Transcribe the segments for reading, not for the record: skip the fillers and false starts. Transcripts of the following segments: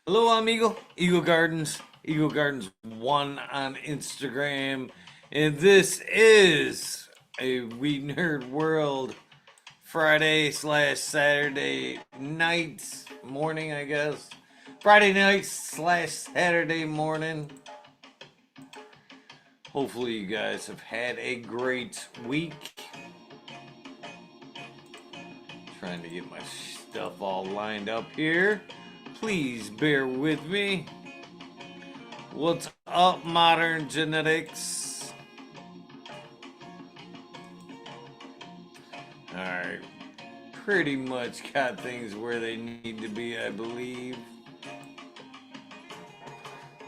Hello, I'm Eagle Gardens, Eagle Gardens 1 on Instagram, and this is a We Nerd World Friday slash Saturday night morning, I guess. Friday night slash Saturday morning. Hopefully, you guys have had a great week. Trying to get my stuff all lined up here. Please bear with me. What's up, modern genetics? Alright. Pretty much got things where they need to be, I believe.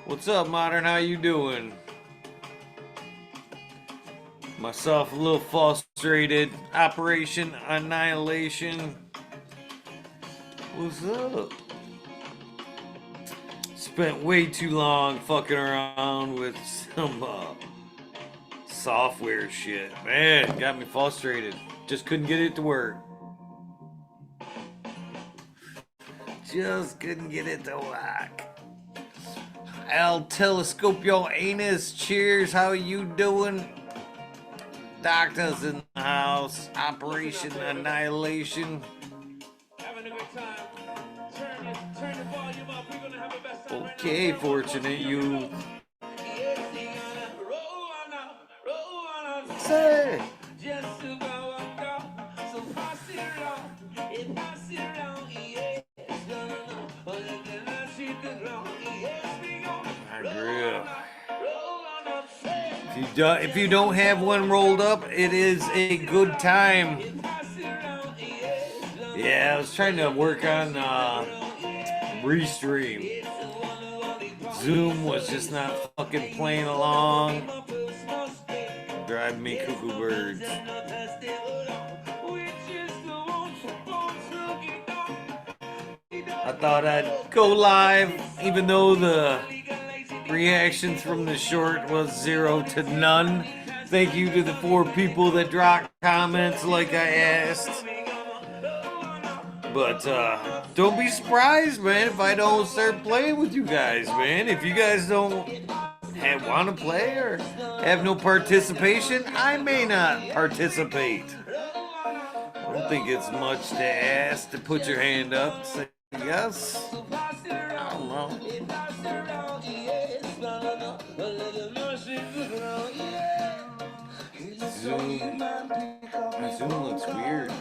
What's up, modern? How you doing? Myself a little frustrated. Operation Annihilation. What's up? Spent way too long fucking around with some software shit. Man, got me frustrated. Just couldn't get it to work. Just couldn't get it to work. I'll telescope your anus. Cheers, how you doing? Doctors in the house. Operation Annihilation. Having a good time. Turn the volume up. We're gonna have a best time. Okay, fortunate you. Say. If you don't have one rolled up, it is a good time. Yeah, I was trying to work on restream. Zoom was just not fucking playing along. Drive me cuckoo birds. I thought I'd go live, even though the reactions from the short was 0 to none. Thank you to the 4 people that dropped comments like I asked. But don't be surprised, man, if I don't start playing with you guys, man. If you guys don't want to play or have no participation, I may not participate. I don't think it's much to ask to put your hand up and say yes. I don't know. Zoom looks weird.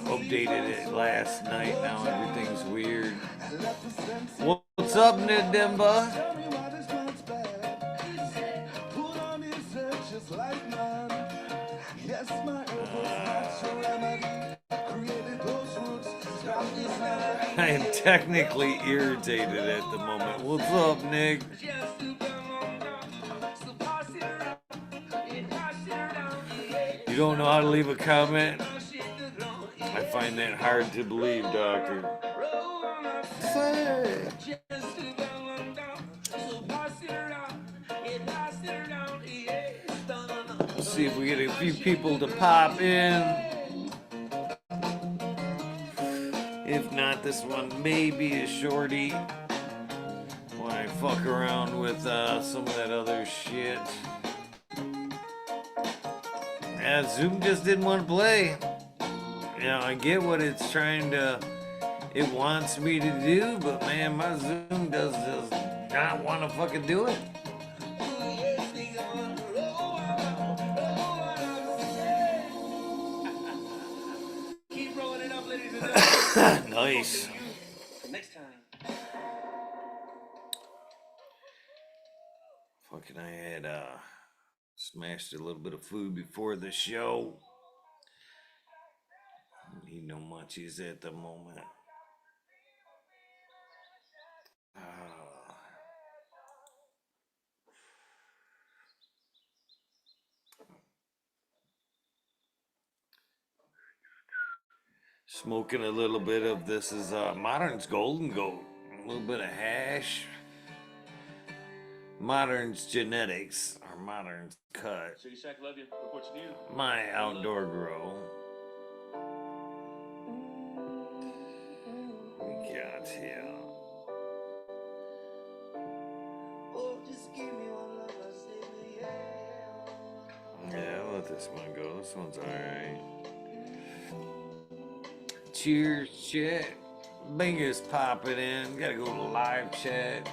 Updated it last night. Now everything's weird. What's up, Nidimba? I am technically irritated at the moment. What's up, Nick? You don't know how to leave a comment? I find that hard to believe, Doctor. Say. Let's see if we get a few people to pop in. If not, this one may be a shorty. When I fuck around with some of that other shit. Yeah, Zoom just didn't want to play. You know, I get what it's trying to, it wants me to do, but man, my Zoom does not want to fucking do it. Keep rolling it up, ladies and gentlemen. Nice. Next time. Fucking, I had smashed a little bit of food before the show. Need no munchies at the moment. Smoking a little bit of this is Modern's Golden Goat. A little bit of hash. Modern's Genetics, or Modern's Cut. My outdoor grow. Yeah. Yeah, I'll let this one go. This one's alright. Cheers, chat. Bingus popping in. Gotta go to live chat.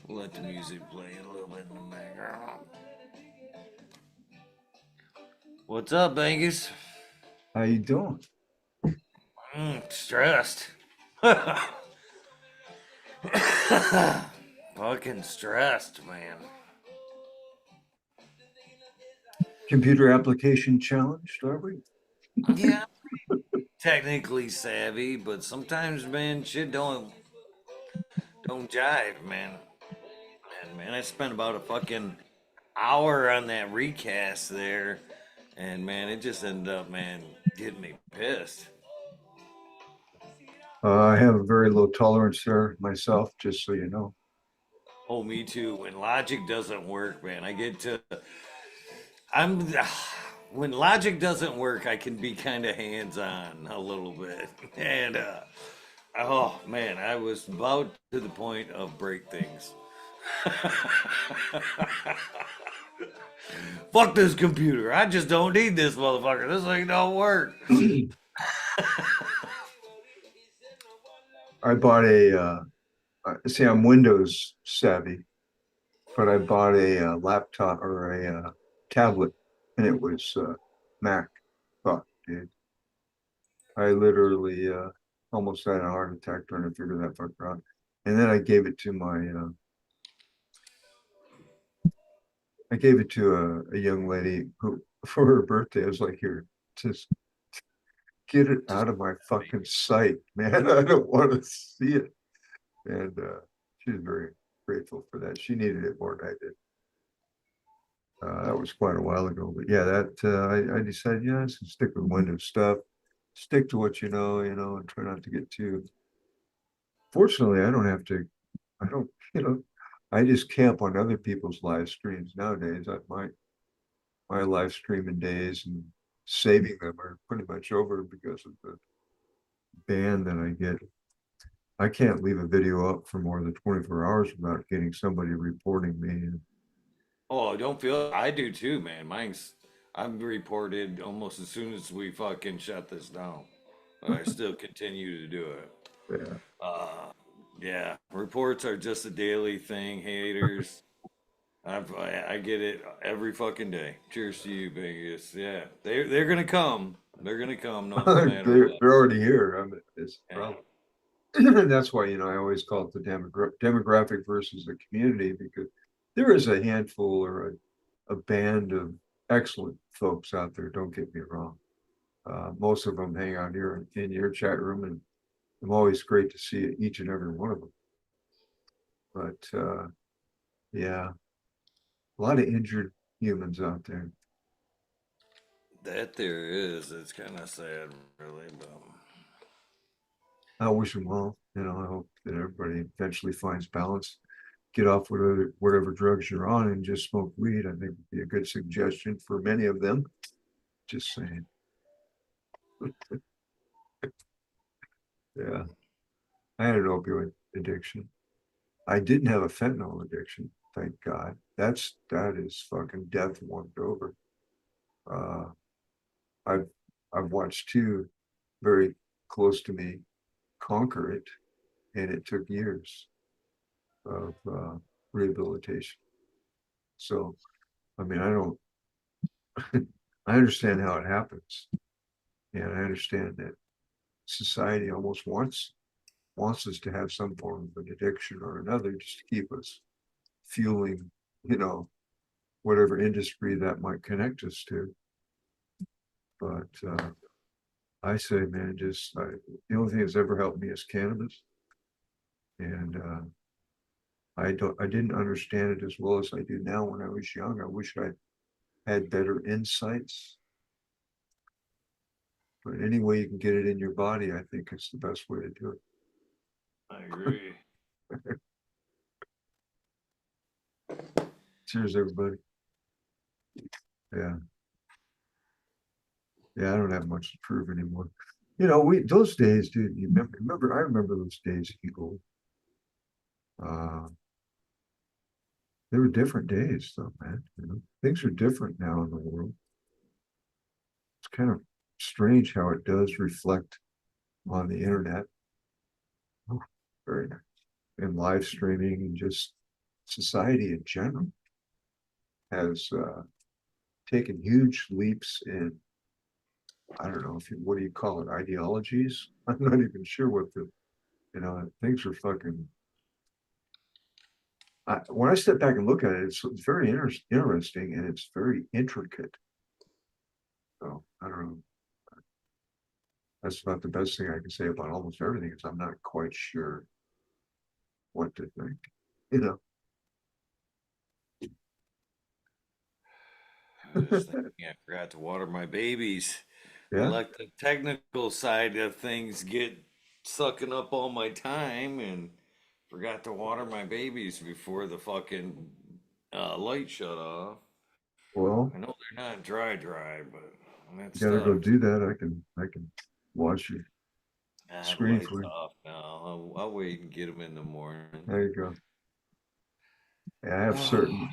Let the music play a little bit in the background. What's up, Bingus? How you doing? Stressed. Fucking stressed, man. Computer application challenged, are we? Yeah, technically savvy, but sometimes, man, shit don't jive, man. And man, I spent about a fucking hour on that recast there, and man, it just ended up, man, getting me pissed. I have a very low tolerance there myself, just so you know. Oh, me too. When logic doesn't work, man, I'm when logic doesn't work, I can be kind of hands-on a little bit, and oh man, I was about to the point of break things. Fuck this computer. I just don't need this motherfucker. This thing don't work. I bought see, I'm Windows savvy, but I bought a laptop or a tablet, and it was Mac. Fuck, dude. I literally almost had a heart attack trying to figure that fucker out. And then I gave it to a young lady who, for her birthday, I was like, here, just get it Just out of my fucking sight, man. I don't want to see it. And she's very grateful for that. She needed it more than I did. That was quite a while ago, but yeah, that I decided, yeah, I should stick with Windows stuff, stick to what and try not to get too. Fortunately, I don't have to. I don't, I just camp on other people's live streams nowadays. My live streaming days and saving them are pretty much over because of the ban that I get. I can't leave a video up for more than 24 hours without getting somebody reporting me. oh, don't feel. I do too, man. I'm reported almost as soon as we fucking shut this down. I still continue to do it. Yeah. Uh, yeah, reports are just a daily thing, haters. I get it every fucking day. Cheers to you, Vegas. Yeah, they're gonna come. They're gonna come no matter what. They're already here. I mean, it's the Yeah. problem. That's why, I always call it the demographic versus the community, because there is a handful or a band of excellent folks out there. Don't get me wrong. Most of them hang out here in your chat room, and I'm always great to see each and every one of them. But yeah, a lot of injured humans out there. That there is. It's kind of sad, really, but I wish them well. I hope that everybody eventually finds balance. Get off whatever drugs you're on and just smoke weed. I think would be a good suggestion for many of them. Just saying. Yeah, I had an opioid addiction. I didn't have a fentanyl addiction, thank God. That is fucking death warmed over. Uh, I've I've watched two very close to me conquer it, and it took years of rehabilitation. So, I mean, I don't, I understand how it happens, and I understand that society almost wants us to have some form of an addiction or another just to keep us fueling, you know, whatever industry that might connect us to. But I say, man, the only thing that's ever helped me is cannabis, and I didn't understand it as well as I do now. When I was young, I wish I had better insights. But any way you can get it in your body, I think it's the best way to do I agree. it. Cheers, everybody. Yeah. Yeah, I don't have much to prove anymore. You know, we those days, dude. You remember? I remember those days, Eagle. Uh, they were different days, though, man. You know, things are different now in the world. It's kind of strange how it does reflect on the internet. Oh, very nice. And live streaming and just society in general has taken huge leaps in, I don't know if you, what do you call it, ideologies? I'm not even sure what the, you know, things are fucking. When I step back and look at it, it's very interesting and it's very intricate. So I don't know. That's about the best thing I can say about almost everything is I'm not quite sure what to think. You know, I was thinking I forgot to water my babies. I yeah. let the technical side of things get sucking up all my time and forgot to water my babies before the fucking light shut off. Well, I know they're not dry, but you that's got to go tough. do that. I can watch your Ah, the screen light's for you. off now. I'll wait and get them in the morning. There you go. Yeah, I have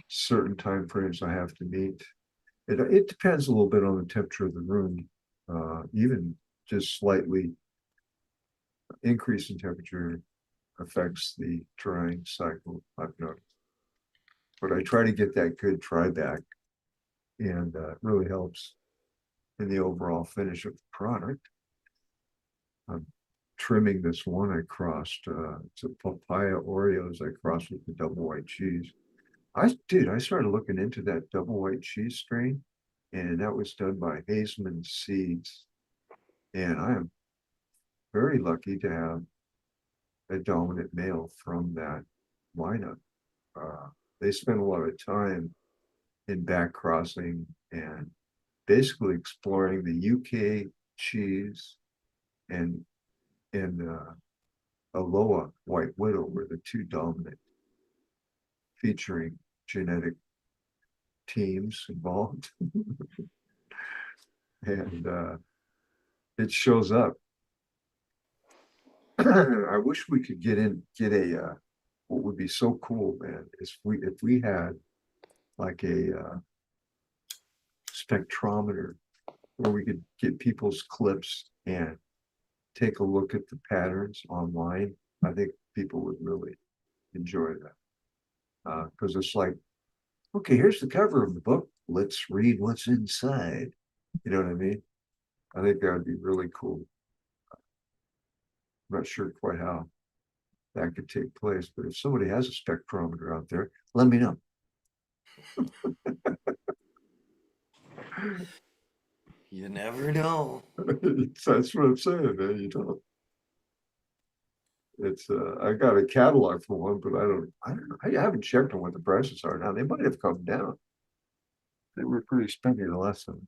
certain time frames I have to meet. It depends a little bit on the temperature of the room. Even just slightly increase in temperature affects the drying cycle, I've noticed. But I try to get that good dry back, and it really helps in the overall finish of the product. I'm trimming this one I crossed. It's a papaya Oreos I crossed with the double white cheese. I started looking into that double white cheese strain, and that was done by Hazeman Seeds. And I am very lucky to have a dominant male from that lineup. Uh, they spend a lot of time in back crossing and basically exploring the UK cheese and Aloha White Widow were the two dominant featuring genetic teams involved, and it shows up. I wish we could get a what would be so cool, man, is if we had like a spectrometer where we could get people's clips and take a look at the patterns online. I think people would really enjoy that because it's like, okay, here's the cover of the book. Let's read what's inside. You know what I mean? I think that would be really cool. I'm not sure quite how that could take place, but if somebody has a spectrometer out there, let me know. You never know. That's what I'm saying, man. You don't. It's I got a catalog for one, but I don't know. I haven't checked on what the prices are now. They might have come down. They were pretty spendy the last time.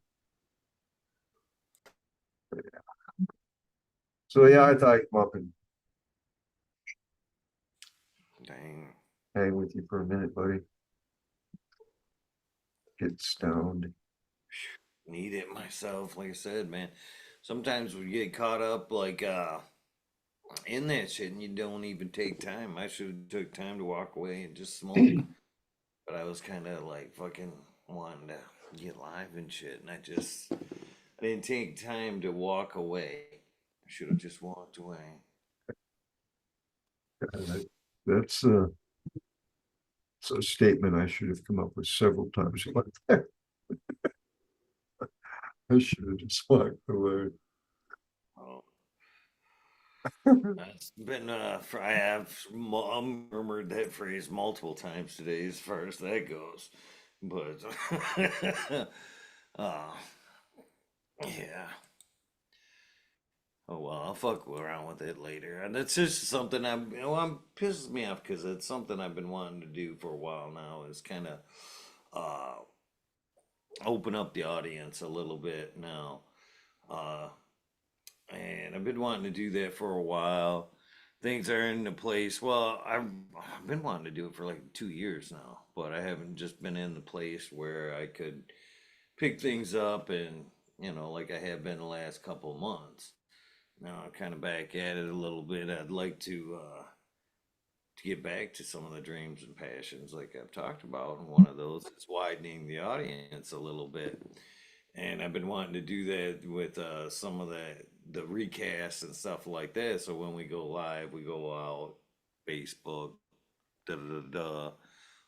So yeah, I thought I'd come up and Dang. hang with you for a minute, buddy. Get stoned. Need it myself, like I said, man. Sometimes we get caught up like in that shit and you don't even take time. I should have took time to walk away and just smoke. But I was kinda like fucking wanting to get live and shit and I didn't take time to walk away. I should have just walked away. That's it's a statement I should have come up with several times. I should have just walked away. Oh, it's been I have murmured that phrase multiple times today as far as that goes. But uh yeah. Oh well, I'll fuck around with it later. And it's just something I'm pisses me off because it's something I've been wanting to do for a while now. Is kind of uh, open up the audience a little bit now, uh, and I've been wanting to do that for a while. Things are in the place. Well, I've been wanting to do it for like 2 years now, but I haven't just been in the place where I could pick things up and like I have been the last couple of months. Now I'm kind of back at it a little bit. I'd like to get back to some of the dreams and passions like I've talked about. And one of those is widening the audience a little bit. And I've been wanting to do that with some of the recasts and stuff like that. So when we go live, we go out Facebook, da da da da,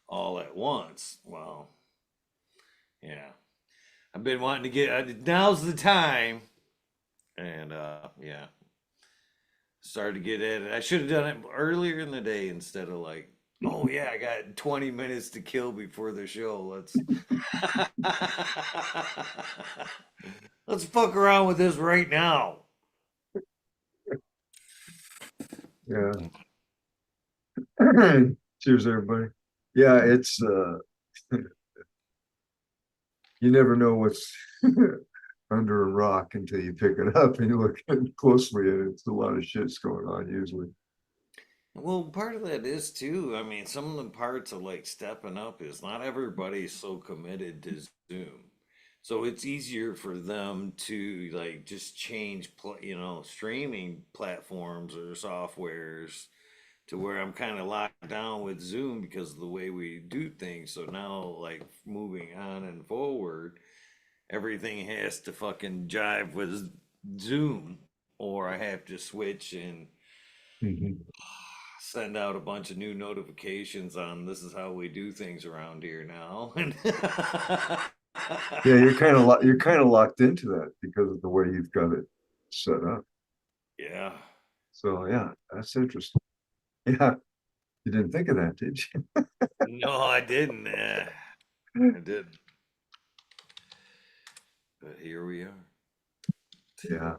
all at once. Well, yeah, I've been wanting to get. Now's the time, and yeah, started to get at it. I should have done it earlier in the day instead of like, oh yeah, I got 20 minutes to kill before the show. Let's fuck around with this right now. Yeah. Cheers, everybody. Yeah, it's you never know what's under a rock until you pick it up and you look closely at it. It's a lot of shit's going on usually. Well, part of that is too. I mean, some of the parts of like stepping up is not everybody's so committed to Zoom. So it's easier for them to like just change, streaming platforms or softwares to where I'm kind of locked down with Zoom because of the way we do things. So now, like moving on and forward, everything has to fucking jive with Zoom, or I have to switch and Mhm. send out a bunch of new notifications on this is how we do things around here now. Yeah, you're kind of locked into that because of the way you've got it set up. Yeah. So yeah, that's interesting. Yeah, you didn't think of that, did you? No, I didn't. I didn't. But here we are. Yeah,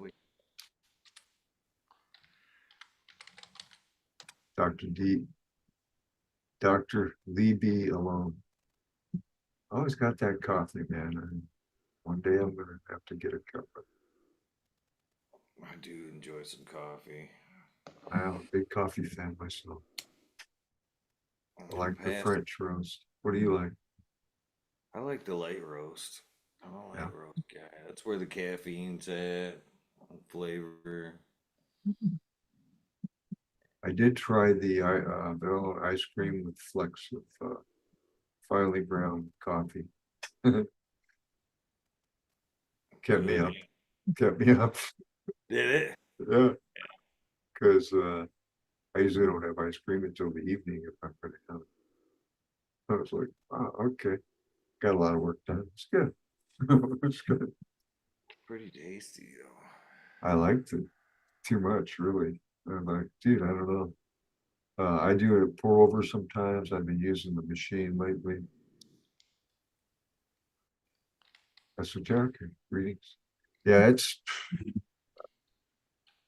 Dr. D, Dr. Lee B alone. Always got that coffee, man. And one day I'm gonna have to get a cup of. I do enjoy some coffee. I'm a big coffee fan myself. I In the like the past, French roast. What do you like? I like the light roast. I'm a Yeah, light roast guy. That's where the caffeine's at, flavor. I did try the vanilla ice cream with flecks of finely ground coffee. Kept me Good. up. Kept me up. Did it? Yeah, because I usually don't have ice cream until the evening if I'm running out. I was like, oh, okay, got a lot of work done. It's good. It's good. Pretty tasty I liked it too much, really. I'm like, dude, I don't know. I do a pour over sometimes. I've been using the machine lately. Esoteric readings. Yeah,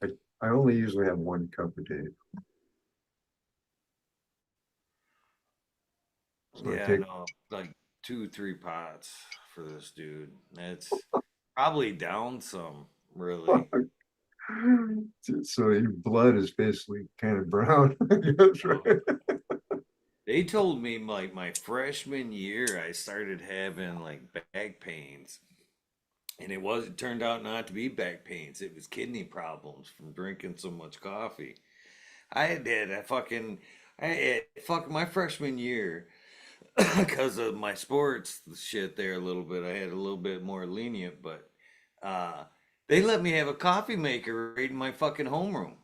I, I only usually have one cup a day. though. So I Yeah, I take know. Like 2, 3 pots for this dude. That's probably down some, really. so your blood is basically kind of brown. That's Oh. right. They told me like my freshman year I started having like back pains. And it turned out not to be back pains. It was kidney problems from drinking so much coffee. I had fucking my freshman year because of my sports shit there a little bit. I had a little bit more lenient, but uh, they let me have a coffee maker right in my fucking homeroom.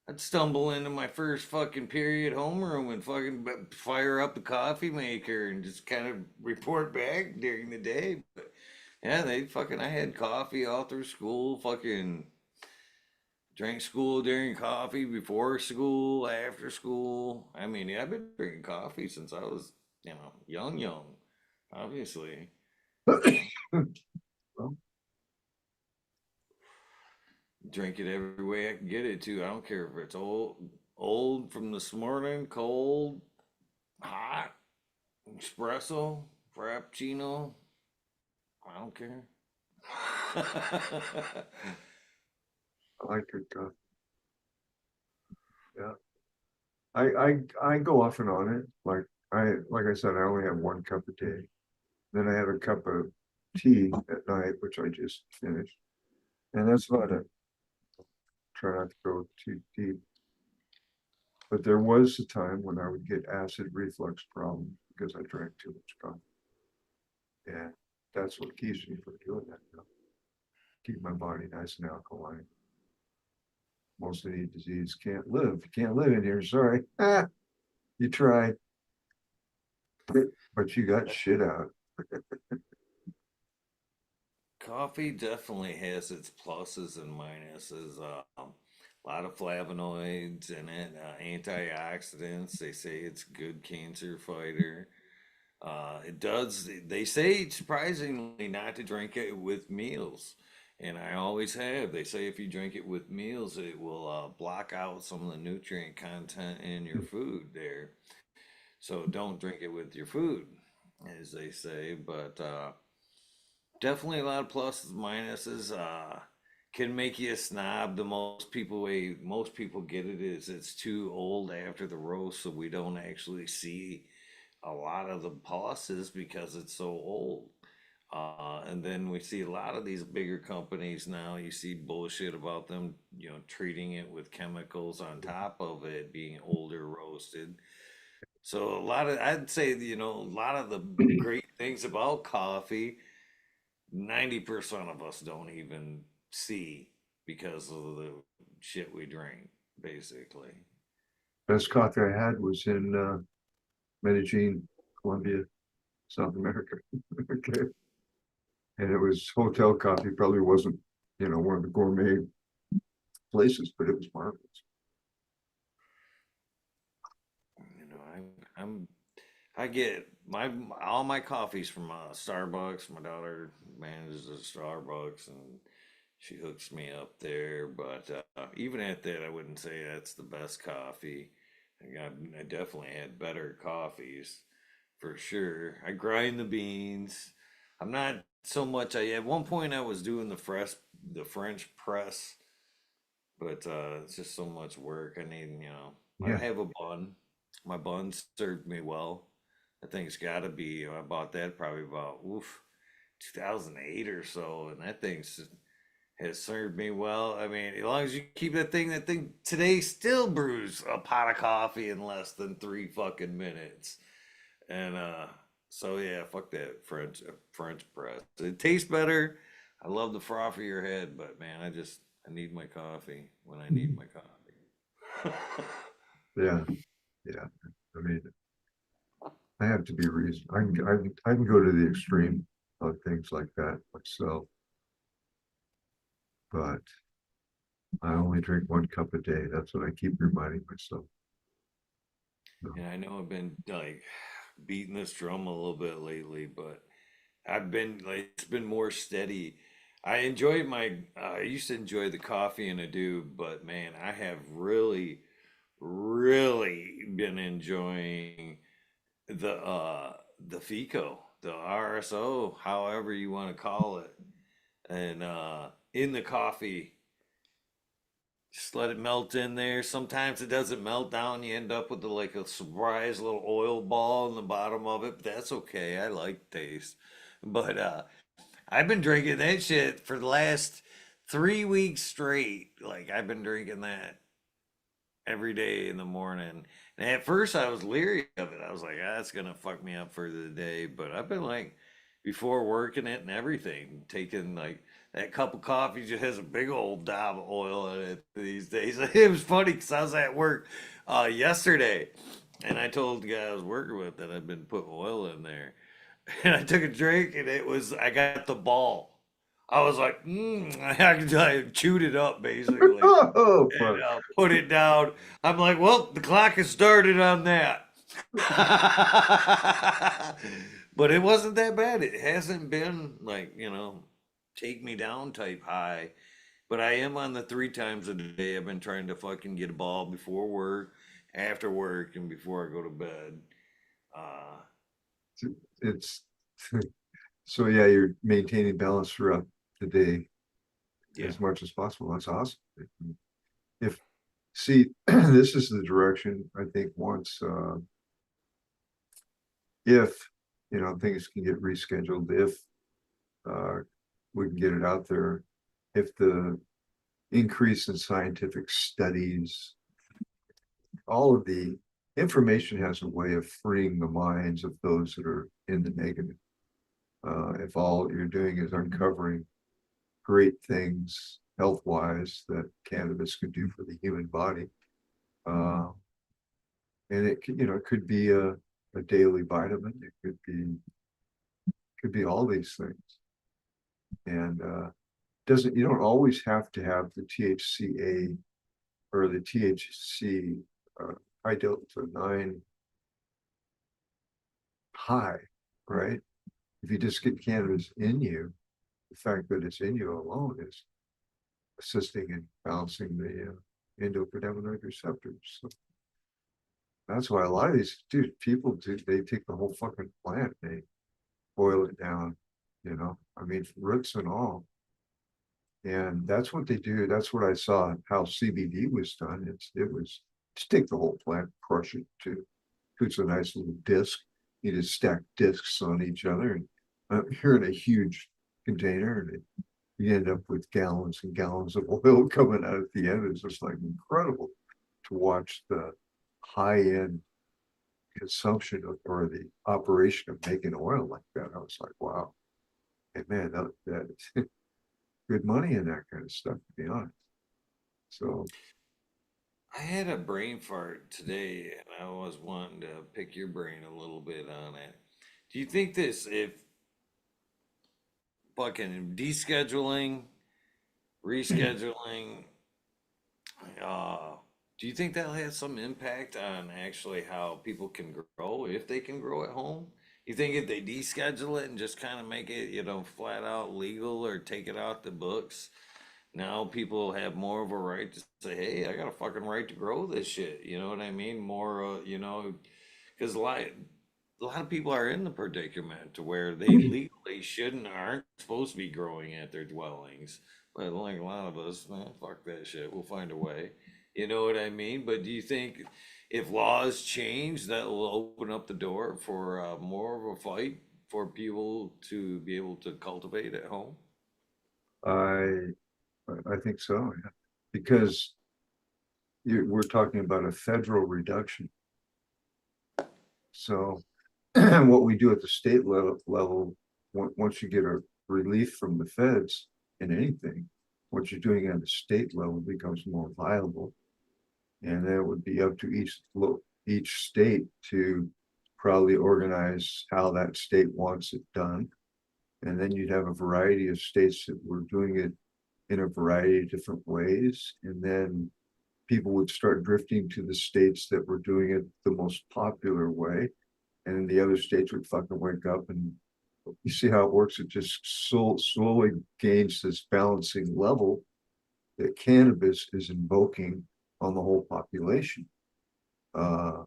I'd stumble into my first fucking period homeroom and fucking fire up the coffee maker and just kind of report back during the day. But yeah, I had coffee all through school, fucking drank school during coffee, before school, after school. I mean, yeah, I've been drinking coffee since I was, young, obviously. Yeah. Well, Drink it every way I can get it to. I don't care if it's old from this morning, cold, hot, espresso, frappuccino. I don't care. I like good coffee. Yeah. I go off and on it. Like I said, I only have one cup a day. Then I have a cup of tea at night, which I just finished. And that's about it. Try not to go too deep. But there was a time when I would get acid reflux problems because I drank too much coffee. And that's what keeps me from doing that now. Keep my body nice and alkaline. Most of the disease can't live. You can't live in here. Sorry. You tried, but you got shit out. Coffee definitely has its pluses and minuses. A lot of flavonoids in it, antioxidants. They say it's a good cancer fighter. It does. They say surprisingly not to drink it with meals, and I always have. They say if you drink it with meals, it will block out some of the nutrient content in your food there. So don't drink it with your food, as they say. But definitely a lot of pluses, minuses. Can make you a snob. The most people way most people get it is it's too old after the roast, so we don't actually see a lot of the pluses because it's so old. And then we see a lot of these bigger companies now. You see bullshit about them, treating it with chemicals on top of it being older roasted. So I'd say, a lot of the great things about coffee, 90% of us don't even see because of the shit we drink, basically. Best coffee I had was in Medellin, Colombia, South America. Okay. And it was hotel coffee, probably wasn't, one of the gourmet places, but it was marvelous. I'm I get my all my coffees from Starbucks. My daughter manages a Starbucks, and she hooks me up there. But even at that, I wouldn't say that's the best coffee. I definitely had better coffees for sure. I grind the beans. I'm not so much. At one point I was doing the French press, but it's just so much work. I need, I Yeah. have a bun. My bun served me well. I think it's got to be. I bought that probably about 2008 or so, and has served me well. I mean, as long as you keep that thing today still brews a pot of coffee in less than 3 fucking minutes. And so yeah, fuck that French press. It tastes better. I love the froth of your head, but man, I need my coffee when I need my coffee. Yeah. Yeah. I mean, I have to be reasonable. I can go to the extreme of things like that myself, but I only drink 1 cup a day. That's what I keep reminding myself. So, And I know I've been like beating this drum a little bit lately, but I've been like it's been more steady. I used to enjoy the coffee and a do, but man, I have really, really been enjoying the FICO, the RSO, however you want to call it. And in the coffee, just let it melt in there. Sometimes it doesn't melt down. You end up with like a surprise little oil ball in the bottom of it, but that's okay. I like taste. But I've been drinking that shit for the last 3 weeks straight. Like I've been drinking that every day in the morning. And at first I was leery of it. I was like, that's gonna fuck me up for the day. But I've been like before working it and everything, taking like that cup of coffee just has a big old dab of oil in it these days. It was funny because I was at work yesterday and I told the guy I was working with that I'd been putting oil in there. And I took a drink and I got the ball. I was like, I chewed it up basically oh, and fuck. put it down. I'm like, well, the clock has started on that. But it wasn't that bad. It hasn't been like, take me down type high. But I am on the 3 times a day. I've been trying to fucking get a ball before work, after work, and before I go to bed. Uh, It's so yeah, you're maintaining balance throughout the day yeah. as much as possible. That's awesome. If see, this is the direction I think once if things can get rescheduled, if we can get it out there. If the increase in scientific studies, all of the information has a way of freeing the minds of those that are in the negative. If all you're doing is uncovering great things health-wise that cannabis could do for the human body, uh, and it could, it could be a daily vitamin. It could be all these things, and doesn't you don't always have to have the THCA or the THC high delta 9 high, right? If you just get cannabis in you, the fact that it's in you alone is assisting in balancing the endocannabinoid receptors. So that's why a lot of these people do, they take the whole fucking plant, they boil it down, I mean, roots and all. And that's what they do. That's what I saw how CBD was done. It was just take the whole plant, crush it to a nice little disc. You just stack discs on each other, and you're in a huge container, and you end up with gallons and gallons of oil coming out at the end. It's just like incredible to watch the high end consumption of, or the operation of making oil like that. I was like, wow, and man, that good money in that kind of stuff, to be honest. So I had a brain fart today, and I was wanting to pick your brain a little bit on it. Do you think this, if fucking descheduling, rescheduling, uh, do you think that'll have some impact on actually how people can grow, if they can grow at home? You think if they deschedule it and just kind of make it, flat out legal or take it out the books, now people have more of a right to say, "Hey, I got a fucking right to grow this shit." You know what I mean? More, because a lot of people are in the predicament to where they legally shouldn't, aren't supposed to be growing at their dwellings. But like a lot of us, man, fuck that shit. We'll find a way. You know what I mean? But do you think if laws change, that will open up the door for more of a fight for people to be able to cultivate at home? I I think so, yeah. Because we're talking about a federal reduction. So what we do at the state level, once you get a relief from the feds in anything, what you're doing at the state level becomes more viable. And then it would be up to each state to probably organize how that state wants it done. And then you'd have a variety of states that were doing it in a variety of different ways. And then people would start drifting to the states that were doing it the most popular way. And then the other states would fucking wake up, and you see how it works. It just slowly gains this balancing level that cannabis is invoking on the whole population. Uh,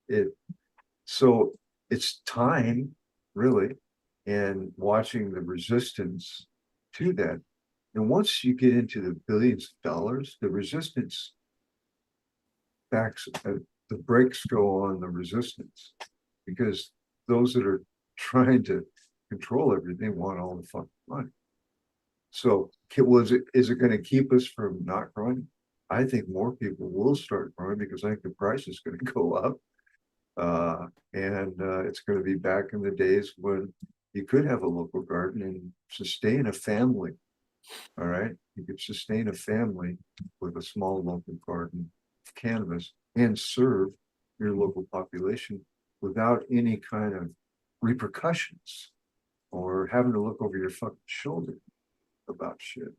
it so it's time, really, and watching the resistance to that. And once you get into the billions of dollars, the resistance backs, the brakes go on the resistance, because those that are trying to control everything want all the fucking money. So is it going to keep us from not growing? I think more people will start growing because I think the price is going to go up. And it's going to be back in the days when you could have a local garden and sustain a family. All right. You could sustain a family with a small local garden of cannabis and serve your local population without any kind of repercussions or having to look over your fucking shoulder about shit.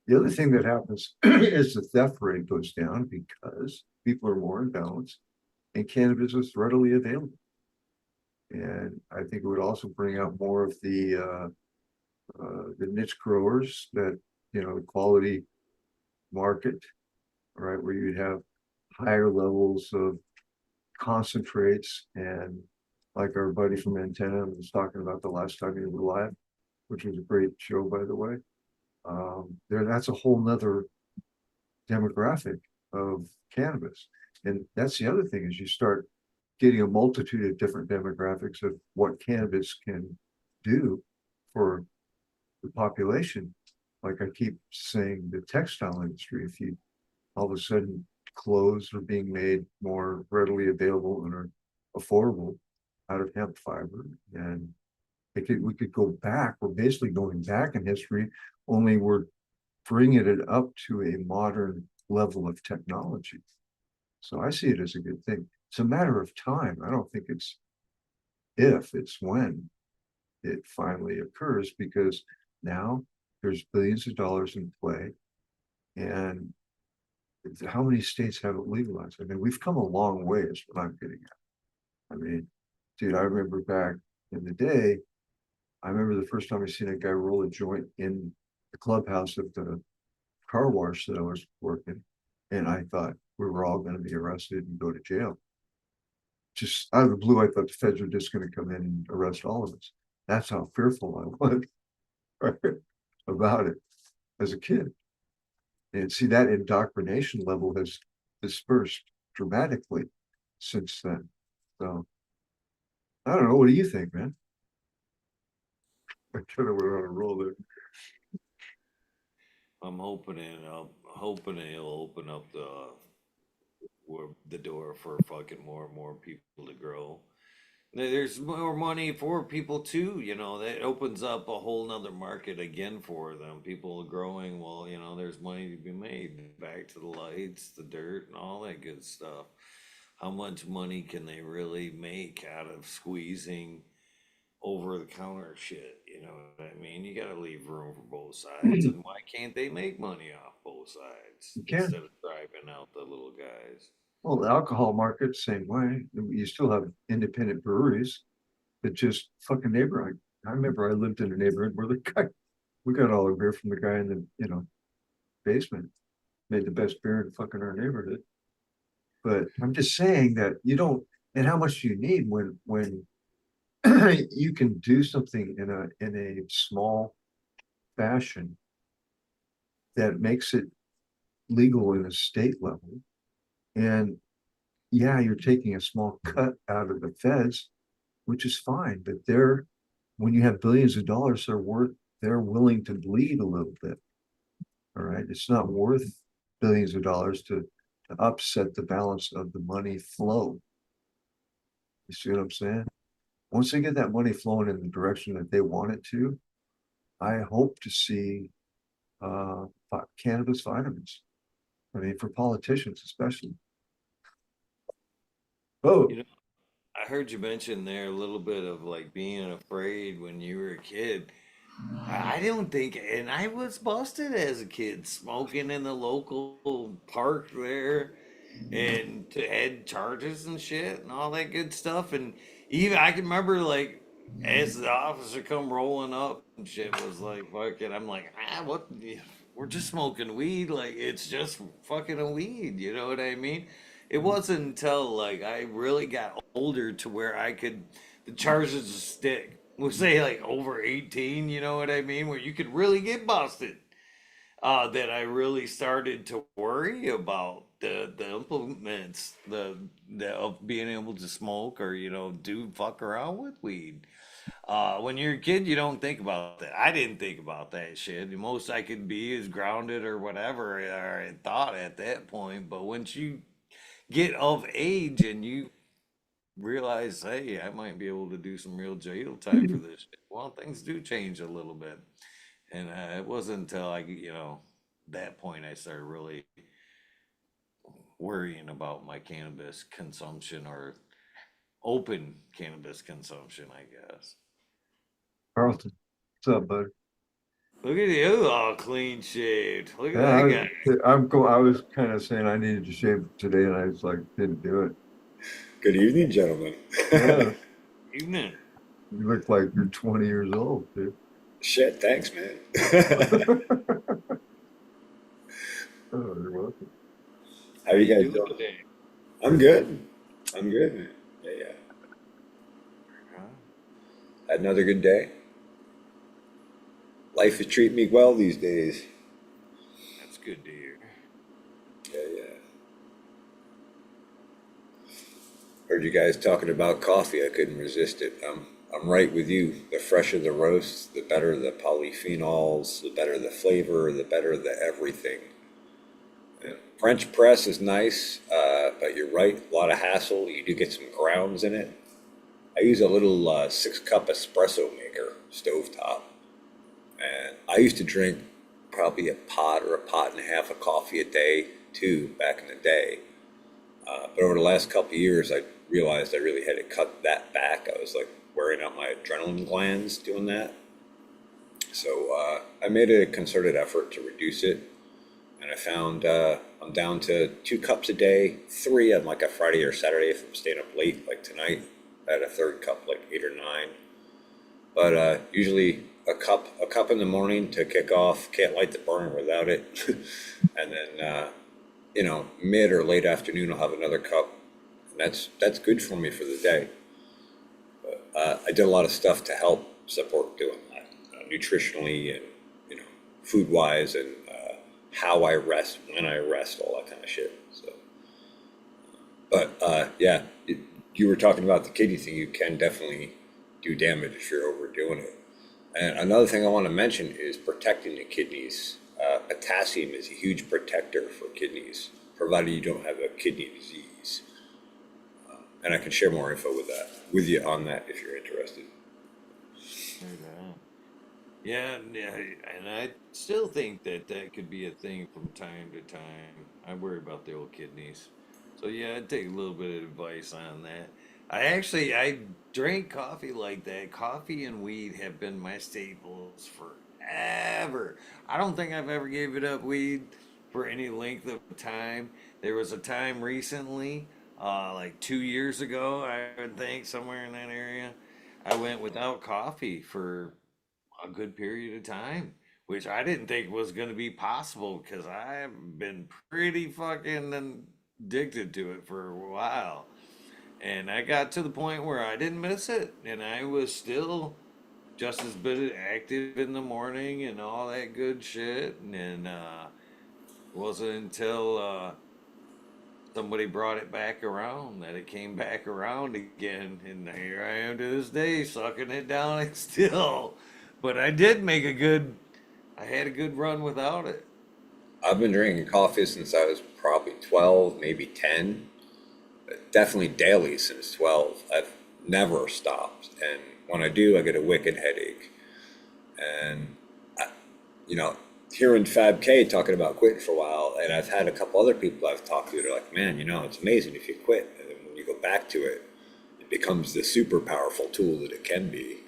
The other thing that happens is the theft rate goes down because people are more in balance and cannabis is readily available. And I think it would also bring out more of the niche growers that, the quality market, right, where you'd have higher levels of concentrates. And like our buddy from Antenna was talking about the last time he was live, which was a great show, by the way. That's a whole nother demographic of cannabis. And that's the other thing is you start getting a multitude of different demographics of what cannabis can do for the population. Like I keep saying, the textile industry, if you all of a sudden clothes are being made more readily available and are affordable out of hemp fiber, and we could go back. We're basically going back in history, only we're bringing it up to a modern level of technology. So I see it as a good thing. It's a matter of time. I don't think it's if, it's when it finally occurs, because now there's billions of dollars in play. And how many states have it legalized? I mean, we've come a long way, is what I'm getting at. I mean, dude, I remember back in the day, I remember the first time I seen a guy roll a joint in the clubhouse of the car wash that I was working. And I thought we were all going to be arrested and go to jail. Just out of the blue, I thought the feds were just going to come in and arrest all of us. That's how fearful I was about it as a kid. And see, that indoctrination level has dispersed dramatically since then. So I don't know. What do you think, man? I kind of went on a roll there. I'm hoping it'll open up the door for fucking more and more people to grow. There's more money for people too, that opens up a whole nother market again for them. People growing, well, there's money to be made. Back to the lights, the dirt, and all that good stuff. How much money can they really make out of squeezing over the counter shit? You know what I mean? You gotta leave room for both sides. And why can't they make money off both sides You can. instead of driving out the little guys? Well, the alcohol market, same way. You still have independent breweries that just fucking neighbor. I remember I lived in a neighborhood where the guy, we got all our beer from the guy in the, basement, made the best beer in fucking our neighborhood. But I'm just saying that you don't, and how much do you need when you can do something in a small fashion that makes it legal in a state level. And yeah, you're taking a small cut out of the feds, which is fine, but when you have billions of dollars, they're willing to bleed a little bit. All right. It's not worth billions of dollars to upset the balance of the money flow. You see what I'm saying? Once they get that money flowing in the direction that they want it to, I hope to see cannabis vitamins. I mean, for politicians especially. Oh, You know, I heard you mention there a little bit of like being afraid when you were a kid. I don't think, and I was busted as a kid smoking in the local park there, and to had charges and shit and all that good stuff. And even I can remember like as the officer come rolling up and shit was like fucking. I'm like, what? We're just smoking weed. Like it's just fucking a weed. You know what I mean? It wasn't until like I really got older to where I could the charges would stick. We'll say like over 18. You know what I mean? Where you could really get busted that I really started to worry about the implements the of being able to smoke or do fuck around with weed. When you're a kid, you don't think about that. I didn't think about that shit. The most I could be is grounded or whatever I thought at that point. But once you get of age and you realize, hey, I might be able to do some real jail time for this shit. Well, things do change a little bit. And it wasn't until that point I started really worrying about my cannabis consumption or open cannabis consumption, I guess. Carlton, what's up, bud? Look at you, all clean shaved. Look at that Yeah, guy. I'm cool. I was kind of saying I needed to shave today, and I was like, didn't do it. Good evening, gentlemen. Yeah, Evening. you look like you're 20 years old, dude. Shit, thanks, man. Oh, you're welcome. How How are you you guys doing doing? today? I'm good. I'm good, man. Yeah, yeah. Huh? Had another good day. Life is treating me well these days. That's good to hear. Yeah, yeah. Heard you guys talking about coffee. I couldn't resist it. I'm right with you. The fresher the roast, the better the polyphenols, the better the flavor, the better the everything. And French press is nice, but you're right, a lot of hassle. You do get some grounds in it. I use a little 6 cup espresso maker, stovetop. And I used to drink probably a pot or a pot and a half of coffee a day, too, back in the day. But over the last couple of years, I realized I really had to cut that back. I was like wearing out my adrenaline glands doing that. So I made a concerted effort to reduce it. And I found I'm down to 2 cups a day, 3 on like a Friday or Saturday if I'm staying up late, like tonight. I had a third cup, like 8 or 9. But usually a cup in the morning to kick off. Can't light the burner without it. And then mid or late afternoon I'll have another cup, and that's good for me for the day. But I did a lot of stuff to help support doing that, nutritionally and food wise, and how I rest, when I rest, all that kind of shit. So, but yeah, you were talking about the kidney thing. You can definitely do damage if you're overdoing it. And another thing I want to mention is protecting the kidneys. Potassium is a huge protector for kidneys, provided you don't have a kidney disease. And I can share more info with you on that if you're interested. Yeah, yeah, and I still think that could be a thing from time to time. I worry about the old kidneys. So yeah, I'd take a little bit of advice on that. I drink coffee like that. Coffee and weed have been my staples forever. I don't think I've ever gave it up weed for any length of time. There was a time recently, like 2 years ago, I would think, somewhere in that area, I went without coffee for a good period of time, which I didn't think was going to be possible because I've been pretty fucking addicted to it for a while. And I got to the point where I didn't miss it, and I was still just as bit active in the morning and all that good shit. And it wasn't until somebody brought it back around that it came back around again, and here I am to this day sucking it down and still. But I did make a good. I had a good run without it. I've been drinking coffee since I was probably 12, maybe 10. Definitely daily since 12. I've never stopped. And when I do, I get a wicked headache. And, I, you know, hearing Fab K talking about quitting for a while, and I've had a couple other people I've talked to, they're like, man, it's amazing if you quit. And then when you go back to it, it becomes the super powerful tool that it can be.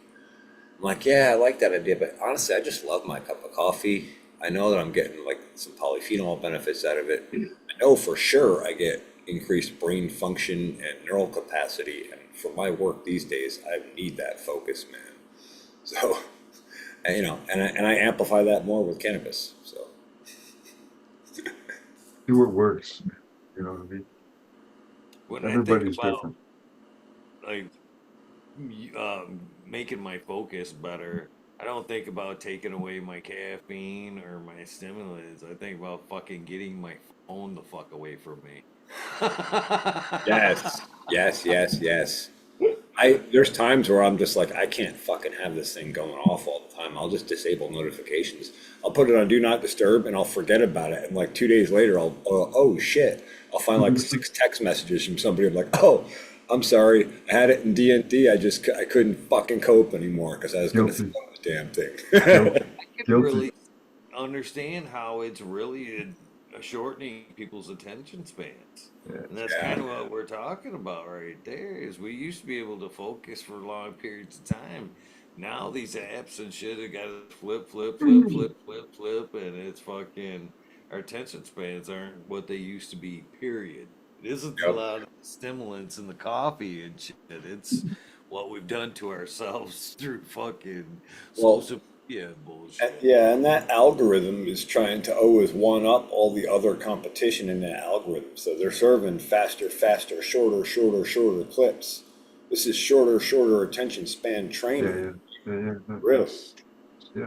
I'm like, yeah, I like that idea, but honestly, I just love my cup of coffee. I know that I'm getting like some polyphenol benefits out of it. I know for sure I get increased brain function and neural capacity, and for my work these days, I need that focus, man. So, and I amplify that more with cannabis. So, Do what works. You know what I mean? When I think Everybody's about different. like making my focus better, I don't think about taking away my caffeine or my stimulants. I think about fucking getting my phone the fuck away from me. yes, yes, yes, yes. There's times where I'm just like, I can't fucking have this thing going off all the time. I'll just disable notifications. I'll put it on do not disturb and I'll forget about it. And like 2 days later, oh shit, I'll find like 6 text messages from somebody. I'm like, oh, I'm sorry, I had it in D&D. I couldn't fucking cope anymore because I was gonna throw Guilty. the damn thing. Guilty. I can Guilty. really understand how it's really shortening people's attention spans. Yeah. And that's Yeah. kind of what we're talking about right there is we used to be able to focus for long periods of time. Now these apps and shit have got to flip, flip, flip, flip, flip, flip, and it's fucking our attention spans aren't what they used to be, period. It isn't a Yep. lot of stimulants in the coffee and shit. It's what we've done to ourselves through fucking Well, social media bullshit. yeah, and that algorithm is trying to always one up all the other competition in that algorithm. So they're serving faster, faster, shorter, shorter, shorter clips. This is shorter, shorter attention span Yeah, training. yeah. Really. Yes. Yeah.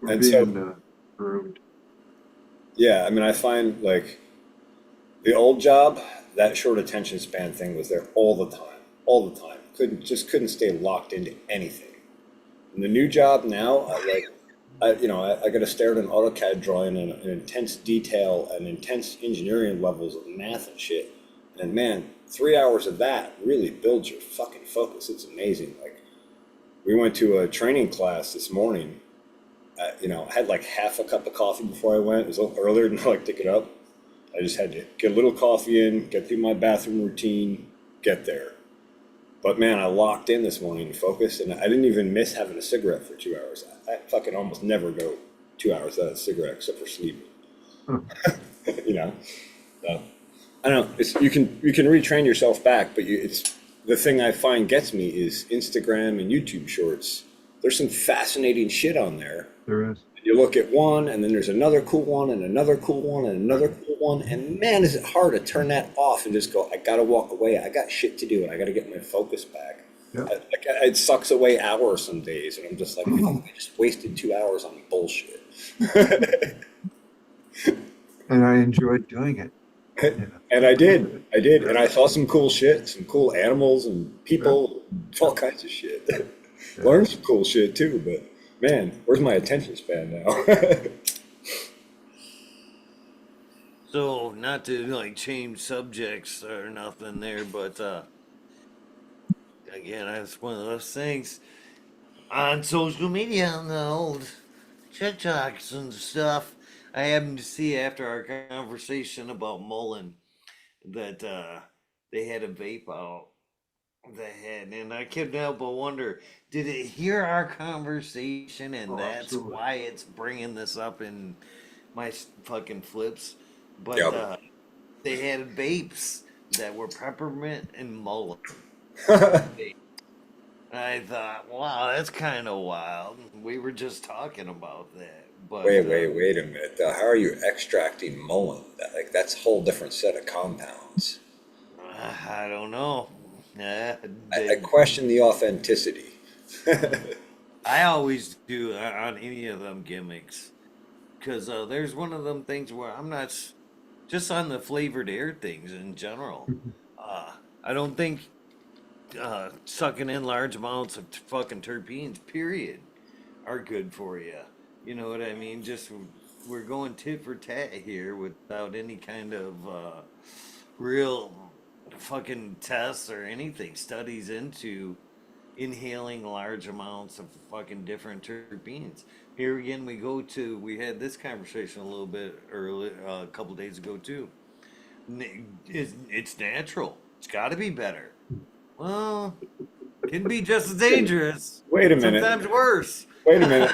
We're And so, being groomed. yeah, I mean, I find like the old job, that short attention span thing was there all the time, couldn't stay locked into anything. In the new job now, I got to stare at an AutoCAD drawing and an intense detail and intense engineering levels of math and shit. And man, 3 hours of that really builds your fucking focus. It's amazing. Like, we went to a training class this morning. I had like half a cup of coffee before I went. It was a little earlier than I like to get up. I just had to get a little coffee in, get through my bathroom routine, get there. But man, I locked in this morning and focused, and I didn't even miss having a cigarette for 2 hours. I fucking almost never go 2 hours without a cigarette except for sleeping. Huh. So, I don't know. You can retrain yourself back, but it's the thing I find gets me is Instagram and YouTube Shorts. There's some fascinating shit on there. There is. You look at one, and then there's another cool one, and another cool one, and another cool one, and man, is it hard to turn that off and just go, I gotta walk away. I got shit to do, and I gotta get my focus back. Yeah. It sucks away hours some days, and I'm just like, oh, I just wasted 2 hours on bullshit. And I enjoyed doing it. And I did, and I saw some cool shit, some cool animals and people, all kinds of shit. Learned some cool shit too, but man, where's my attention span now? So, not to like change subjects or nothing there, but again, that's one of those things on social media, on the old TikToks and stuff. I happened to see after our conversation about Mullen that they had a vape out the head, and I couldn't help but wonder, did it hear our conversation, and Oh, that's absolutely. why it's bringing this up in my fucking flips? But Yep. they had vapes that were peppermint and mullet. I thought, wow, that's kind of wild. We were just talking about that, but Wait a minute. How are you extracting mullen? That's a whole different set of compounds. I don't know. I question the authenticity. I always do on any of them gimmicks, because there's one of them things where I'm not just on the flavored air things in general. I don't think sucking in large amounts of fucking terpenes, period, are good for you. You know what I mean? Just we're going tit for tat here without any kind of real fucking tests or anything, studies into inhaling large amounts of fucking different terpenes. Here again, we had this conversation a little bit early, a couple days ago too. It's natural. It's got to be better. Well, can be just as dangerous. Wait a minute. Sometimes worse. Wait a minute.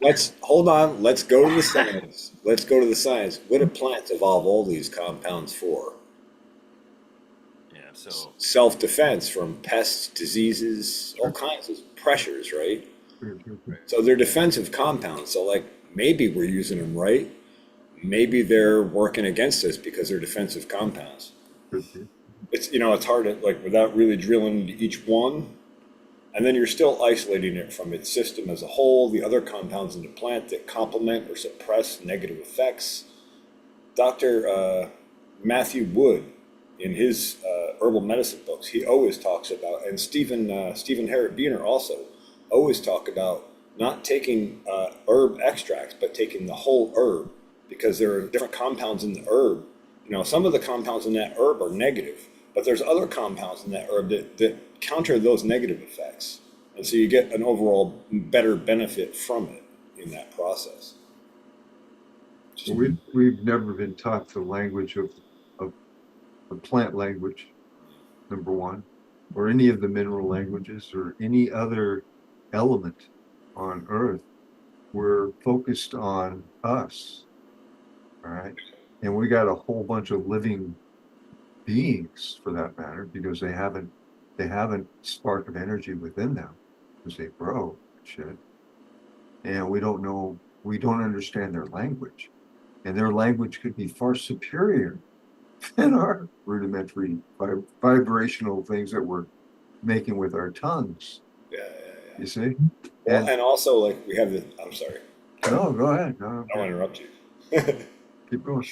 Let's hold on. Let's go to the science. Let's go to the science. What do plants evolve all these compounds for? Yeah. So Self-defense from pests, diseases, all kinds of pressures, right? So they're defensive compounds. So like maybe we're using them right. Maybe they're working against us because they're defensive compounds. It's it's hard to like without really drilling into each one. And then you're still isolating it from its system as a whole, the other compounds in the plant that complement or suppress negative effects. Dr. Matthew Wood, in his herbal medicine books, he always talks about, and Stephen Harrod Biener also always talk about not taking herb extracts, but taking the whole herb, because there are different compounds in the herb. Some of the compounds in that herb are negative, but there's other compounds in that herb that counter those negative effects. And so you get an overall better benefit from it in that process. We've never been taught the language of the plant language, number one, or any of the mineral languages or any other element on Earth. We're focused on us, all right? And we got a whole bunch of living beings, for that matter, because they haven't spark of energy within them because they grow shit. And we don't understand their language. And their language could be far superior than our rudimentary vibrational things that we're making with our tongues. Yeah. You see? Well, and also, like, we have I'm sorry. No, go ahead. No, I don't want to interrupt you. keep going.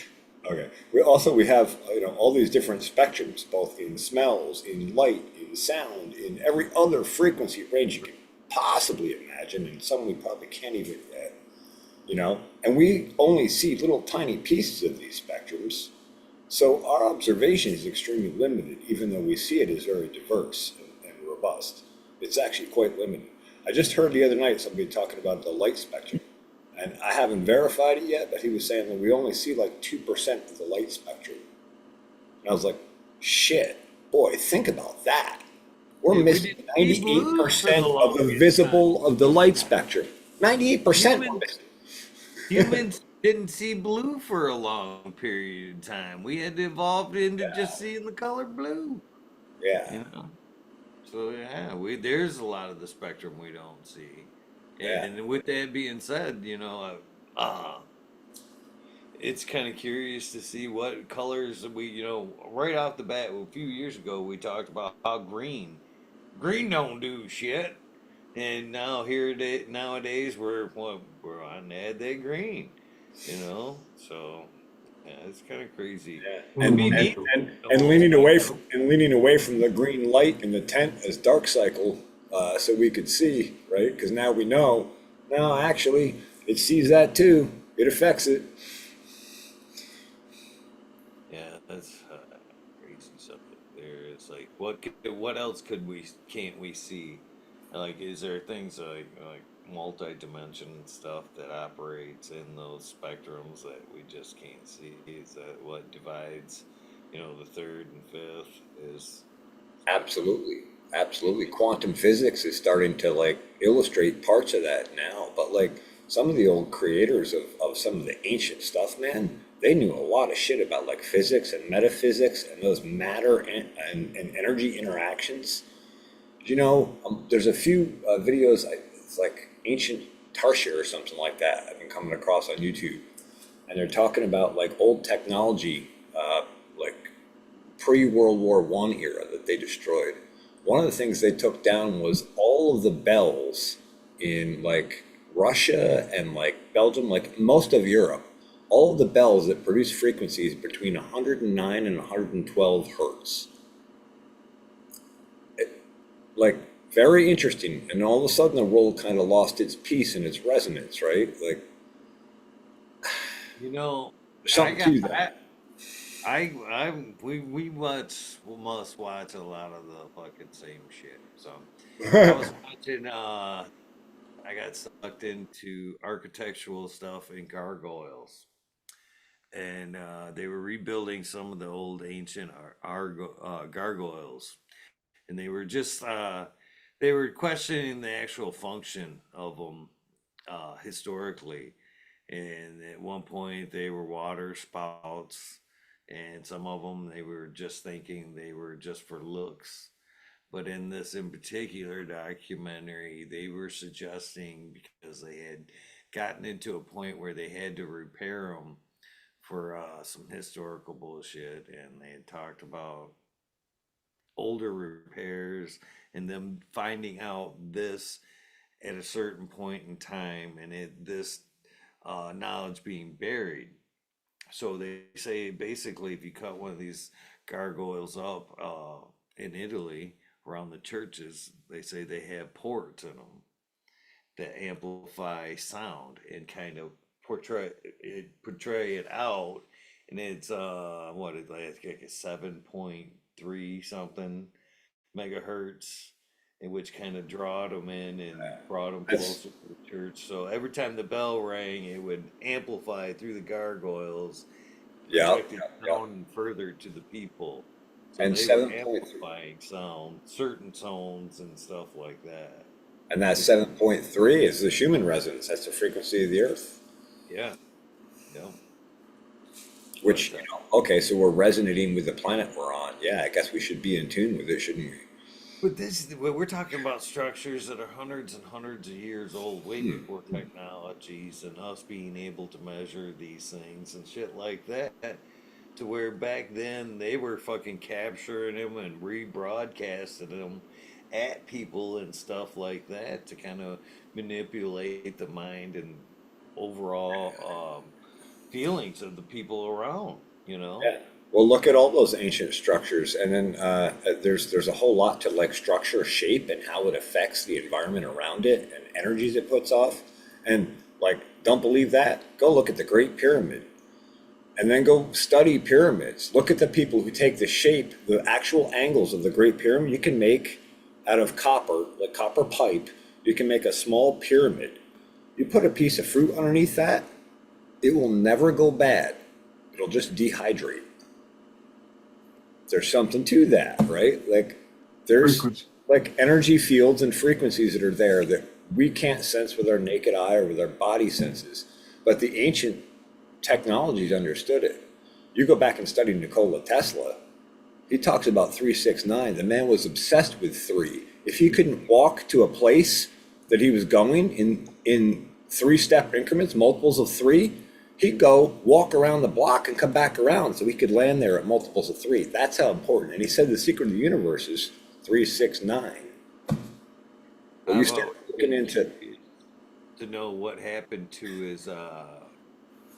Okay. We have all these different spectrums, both in smells, in light, in sound, in every other frequency range you can possibly imagine, and some we probably can't even and we only see little tiny pieces of these spectrums. So our observation is extremely limited, even though we see it as very diverse and robust. It's actually quite limited. I just heard the other night somebody talking about the light spectrum, and I haven't verified it yet, but he was saying that we only see like 2% of the light spectrum. And I was like, shit, boy, think about that. We're Yeah, we missing didn't see blue for the 98% of the longest visible of the light spectrum. 98% we're time. missing. Humans didn't see blue for a long period of time. We had to evolve into just seeing the color blue, Yeah, you know. So yeah, we there's a lot of the spectrum we don't see. yeah. And with that being said, it's kind of curious to see what colors right off the bat. A few years ago, we talked about how green don't do shit, and now nowadays we're on to add that green, So yeah, it's kind of crazy. Yeah, It'd Well, be and neat. momentum. and To and know leaning away spectrum. from the green light in the tent as dark cycle, so we could see, right? Because now we know. No, actually, it sees that too. It affects it. Yeah, that's crazy subject. There is like, what else can't we see? Like, is there things like multi-dimension stuff that operates in those spectrums that we just can't see? Is that what divides, the third and fifth is Absolutely, absolutely. Quantum physics is starting to like illustrate parts of that now. But like some of the old creators of some of the ancient stuff, man, they knew a lot of shit about like physics and metaphysics and those matter and energy interactions. There's a few videos, it's like ancient Tarsia or something like that, I've been coming across on YouTube. And they're talking about like old technology, like pre-World War One era that they destroyed. One of the things they took down was all of the bells in like Russia and like Belgium, like most of Europe, all of the bells that produce frequencies between 109 and 112 hertz. Like very interesting, and all of a sudden the world kind of lost its peace and its resonance, right? Like you know there's I something got to that. we must watch a lot of the fucking same shit. So I was watching I got sucked into architectural stuff and gargoyles. And they were rebuilding some of the old ancient gargoyles, and they were questioning the actual function of them historically. And at one point, they were water spouts, and some of them they were just thinking they were just for looks. But in this in particular documentary, they were suggesting because they had gotten into a point where they had to repair them for some historical bullshit, and they had talked about older repairs and them finding out this at a certain point in time, and this knowledge being buried. So they say basically, if you cut one of these gargoyles up in Italy around the churches, they say they have ports in them that amplify sound and kind of portray it out, and it's what is like a 7.3 something megahertz, in which kind of drawed them in and brought them That's closer to the church. So every time the bell rang, it would amplify through the gargoyles, yeah, projecting yeah. sound further to the people. So And they were 7.3. amplifying sound, certain tones and stuff like that. And that 7.3 is the Schumann resonance. That's the frequency of the Earth. Yeah, yeah. Which, But okay, so we're resonating with the planet we're on. Yeah, I guess we should be in tune with it, shouldn't we? we're talking about structures that are hundreds and hundreds of years old, way Hmm. before technologies and us being able to measure these things and shit like that. To where back then they were fucking capturing them and rebroadcasting them at people and stuff like that to kind of manipulate the mind and overall feelings of the people around. you know? Yeah. Well, look at all those ancient structures, and then there's a whole lot to like structure shape and how it affects the environment around it and energies it puts off. And like, don't believe that? Go look at the Great Pyramid, and then go study pyramids. Look at the people who take the shape, the actual angles of the Great Pyramid. You can make out of copper, like copper pipe. You can make a small pyramid. You put a piece of fruit underneath that, it will never go bad. It'll just dehydrate. There's something to that, right? Like there's Frequency. like energy fields and frequencies that are there that we can't sense with our naked eye or with our body senses. But the ancient technologies understood it. You go back and study Nikola Tesla, he talks about 369. The man was obsessed with three. If he couldn't walk to a place that he was going in three-step increments, multiples of three, he'd go walk around the block and come back around so he could land there at multiples of three. That's how important. And he said the secret of the universe is 369. When you start looking into to know what happened to his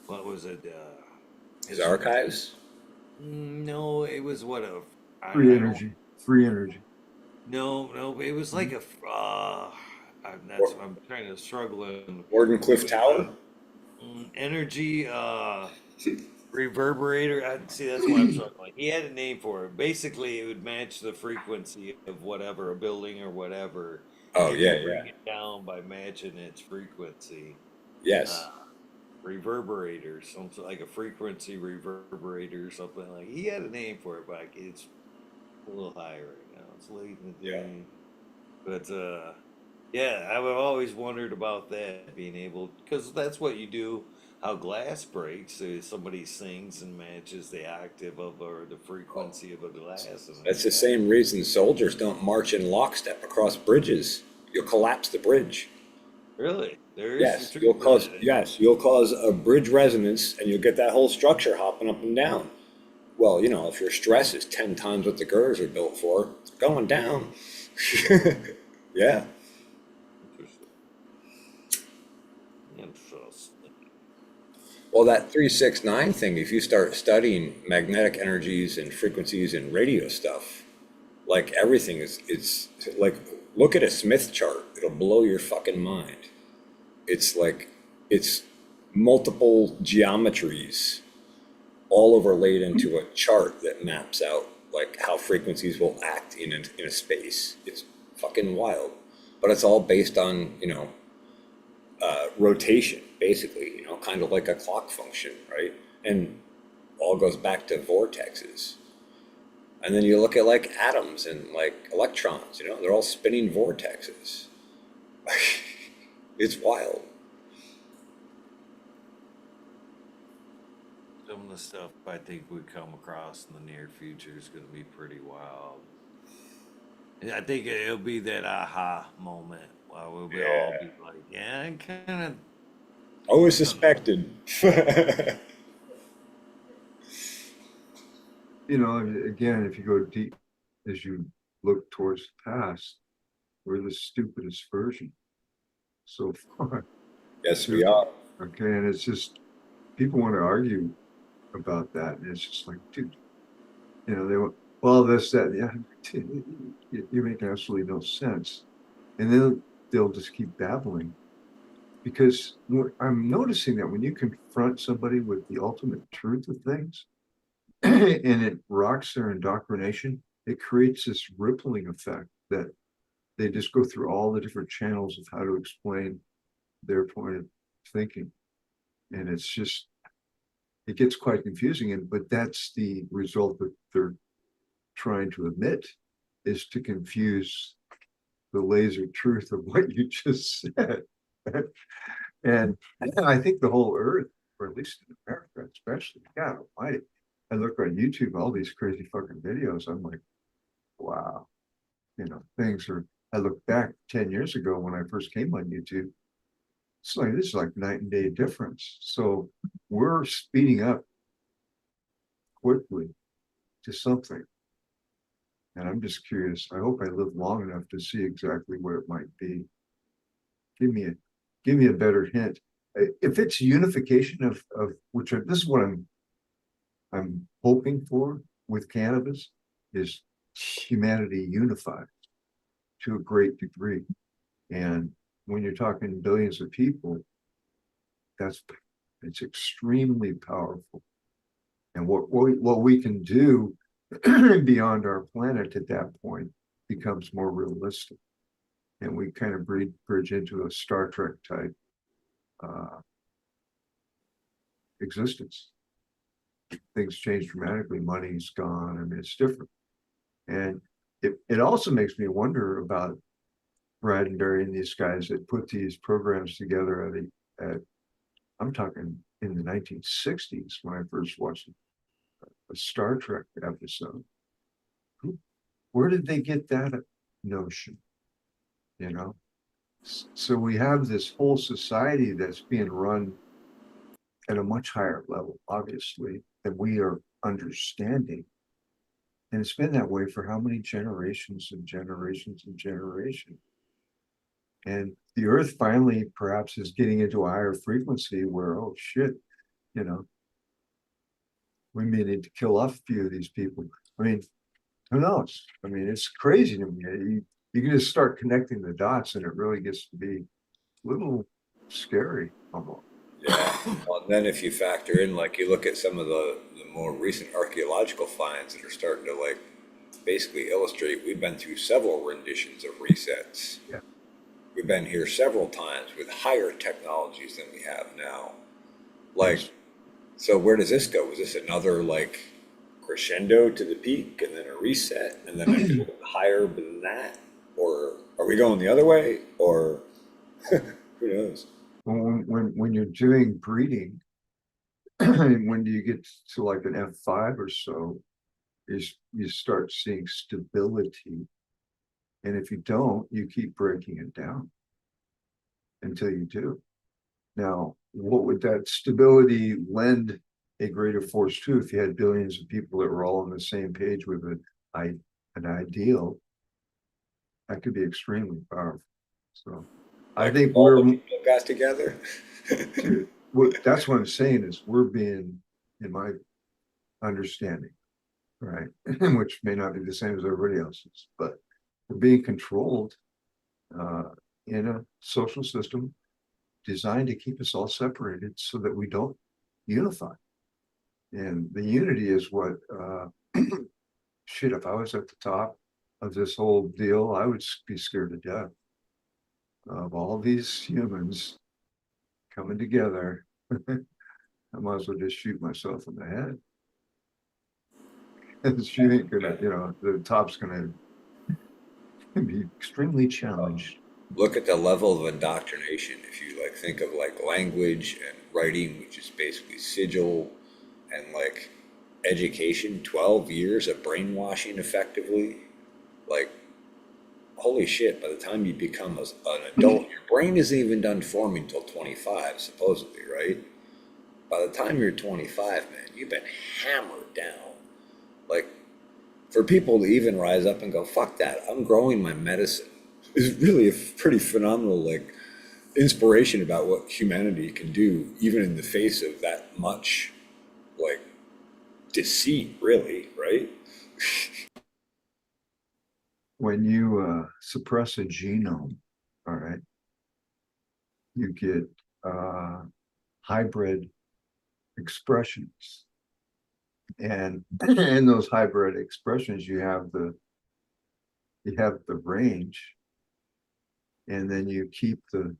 what was it? his archives, No, it was what a Free I don't energy. Free energy. no, it was like a that's what I'm trying to struggle in. Warden Cliff Tower. Energy reverberator. See, that's why I'm struggling. He had a name for it. Basically, it would match the frequency of whatever, a building or whatever. Oh And yeah, you bring yeah, it down by matching its frequency. yes. Uh, reverberators, something like a frequency reverberator or something like. He had a name for it, but it's a little higher right now. It's late in the Yeah. day, but yeah, I've always wondered about that being able because that's what you do. How glass breaks is somebody sings and matches the octave of or the frequency of a glass. And That's the same reason soldiers don't march in lockstep across bridges. You'll collapse the bridge. really, there is some Yes, truth to that. you'll cause a bridge resonance and you'll get that whole structure hopping up and down. Well, you know, if your stress is 10 times what the girders are built for, it's going down. Yeah. Interesting. Interesting. Well, that 369 thing, if you start studying magnetic energies and frequencies and radio stuff, like everything is, it's like, look at a Smith chart. It'll blow your fucking mind. It's like, it's multiple geometries all overlaid into a chart that maps out like how frequencies will act in a space. It's fucking wild, but it's all based on, you know, rotation, basically, you know, kind of like a clock function, right? And all goes back to vortexes. And then you look at like atoms and like electrons, you know, they're all spinning vortexes. It's wild. Some of the stuff I think we come across in the near future is going to be pretty wild. And I think it'll be that aha moment where we'll be all be like, yeah, I kind of Always suspected. You know, again, if you go deep as you look towards the past, we're the stupidest version so far. Yes, we are. Okay, and it's just people want to argue about that, and it's just like, dude, you know, they want well this that yeah, you're making absolutely no sense, and then they'll just keep babbling because I'm noticing that when you confront somebody with the ultimate truth of things, and it rocks their indoctrination, it creates this rippling effect that they just go through all the different channels of how to explain their point of thinking, and it's just it gets quite confusing. And but that's the result that they're trying to admit is to confuse the laser truth of what you just said. And I think the whole earth, or at least in America especially, God almighty, I look on YouTube, all these crazy fucking videos, I'm like, wow, you know, things are, I look back 10 years ago when I first came on YouTube, it's like, this is like night and day difference. So we're speeding up quickly to something. And I'm just curious. I hope I live long enough to see exactly where it might be. Give me a better hint. If it's unification of which this is what I'm hoping for with cannabis is humanity unified to a great degree. And when you're talking billions of people, it's extremely powerful. And what we can do beyond our planet at that point becomes more realistic. And we kind of bridge into a Star Trek type existence. Things change dramatically. Money's gone. I mean, it's different. And it also makes me wonder about Brad and Barry and these guys that put these programs together at I'm talking in the 1960s when I first watched a Star Trek episode. Where did they get that notion? You know? So we have this whole society that's being run at a much higher level, obviously, than we are understanding. And it's been that way for how many generations and generations and generations. And the earth finally perhaps is getting into a higher frequency where, oh shit, you know, we may need to kill off a few of these people. I mean, who knows? I mean, it's crazy to me. You can just start connecting the dots and it really gets to be a little scary almost. Yeah. Well, and then if you factor in, like, you look at some of the more recent archaeological finds that are starting to, like, basically illustrate we've been through several renditions of resets. Yeah. We've been here several times with higher technologies than we have now. Like, Yes. so where does this go? Is this another, like, crescendo to the peak and then a reset and then a little bit higher than that? Or are we going the other way? Or who knows? When you're doing breeding, when do you get to like an F5 or so, is you start seeing stability. And if you don't, you keep breaking it down until you do. Now, what would that stability lend a greater force to if you had billions of people that were all on the same page with an ideal? That could be extremely powerful. So I Like think all we're the people got together. dude, that's what I'm saying is we're being, in my understanding, right, which may not be the same as everybody else's, but we're being controlled in a social system designed to keep us all separated so that we don't unify. And the unity is what shit, if I was at the top of this whole deal, I would be scared to death of all these humans coming together. I might as well just shoot myself in the head. She ain't gonna, you know, the top's gonna be extremely challenged. Look at the level of indoctrination. If you, like, think of, like, language and writing, which is basically sigil, and, like, education, 12 years of brainwashing effectively. Like, holy shit, by the time you become an adult, your brain isn't even done forming until 25, supposedly, right? By the time you're 25, man, you've been hammered down. Like, for people to even rise up and go, fuck that, I'm growing my medicine, is really a pretty phenomenal, like, inspiration about what humanity can do, even in the face of that much, like, deceit, really, right? When you suppress a genome, all right, you get hybrid expressions. And in those hybrid expressions, you have the range, and then you keep the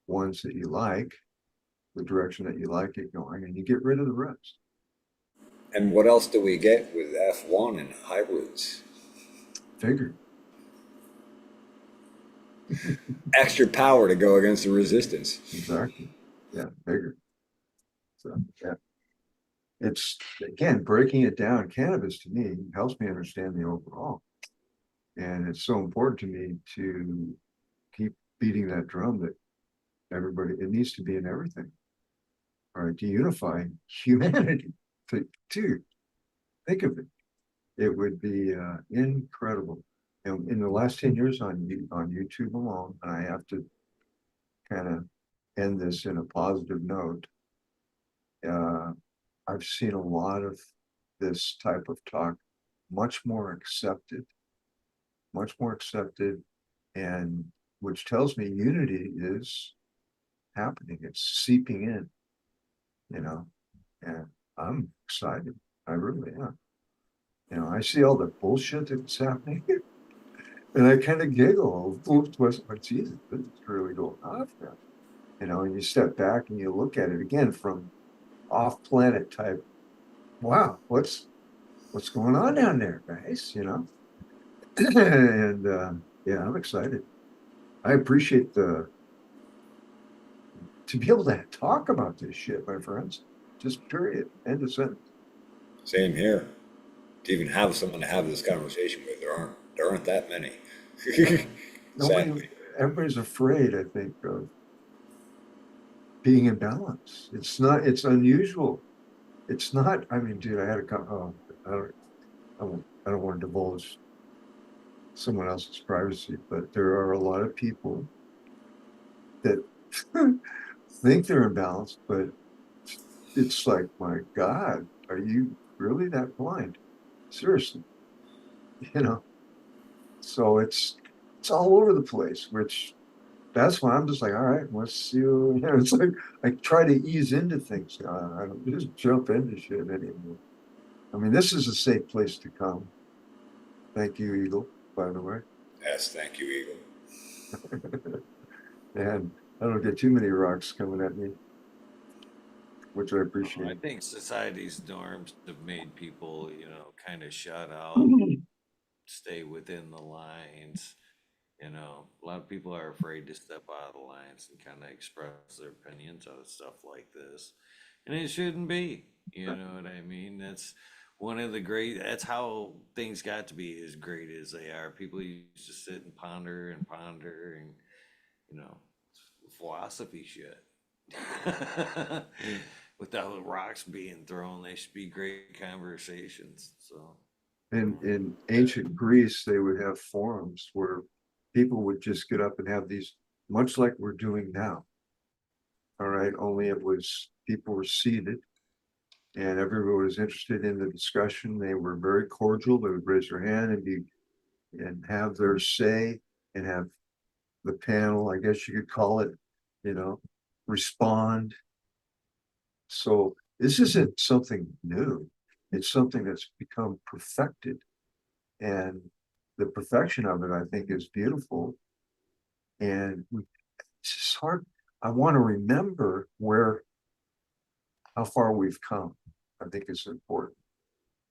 ones that you like, the direction that you like it going, and you get rid of the rest. And what else do we get with F1 and hybrids? Figured. Extra power to go against the resistance. Exactly. Yeah, figured. So yeah. It's again breaking it down. Cannabis to me helps me understand the overall. And it's so important to me to keep beating that drum that everybody, it needs to be in everything. All right, to unify humanity. To think of it. It would be incredible. And in the last 10 years on YouTube alone, and I have to kind of end this in a positive note. I've seen a lot of this type of talk much more accepted, and which tells me unity is happening. It's seeping in, you know, and I'm excited. I really am. You know, I see all the bullshit that's happening, and I kind of giggle. Like, Jesus, this is really going off now. You know, and you step back and you look at it again from off-planet type. Wow, what's going on down there, guys? You know, and yeah, I'm excited. I appreciate the to be able to talk about this shit, my friends. Just period. End of sentence. Same here. To even have someone to have this conversation with, there aren't that many. Nobody, Sadly. everybody's afraid, I think, of being in balance. It's not, it's unusual. It's not, I mean, dude, I had a, I don't want to divulge someone else's privacy, but there are a lot of people that think they're in balance, but it's like, my God, are you really that blind? Seriously, you know? So it's all over the place, which that's why I'm just like, all right, let's see. You know, it's like I try to ease into things. I don't just jump into shit anymore. I mean, this is a safe place to come. Thank you, Eagle, by the way. Yes, thank you, Eagle. And I don't get too many rocks coming at me, which I I appreciate. think society's norms have made people, kind of shut out, stay within the lines. A lot of people are afraid to step out of the lines and kind of express their opinions on stuff like this. And it shouldn't be. You know what I mean? That's how things got to be as great as they are. People used to sit and ponder and, you know, philosophy shit. Without rocks being thrown, they should be great conversations. So, In ancient Greece, they would have forums where people would just get up and have these, much like we're doing now. All right, only it was people were seated and everyone was interested in the discussion. They were very cordial. They would raise their hand and be and have their say and have the panel, I guess you could call it, you know, respond. So this isn't something new. It's something that's become perfected. And the perfection of it, I think, is beautiful. And it's just hard. I want to remember how far we've come. I think it's important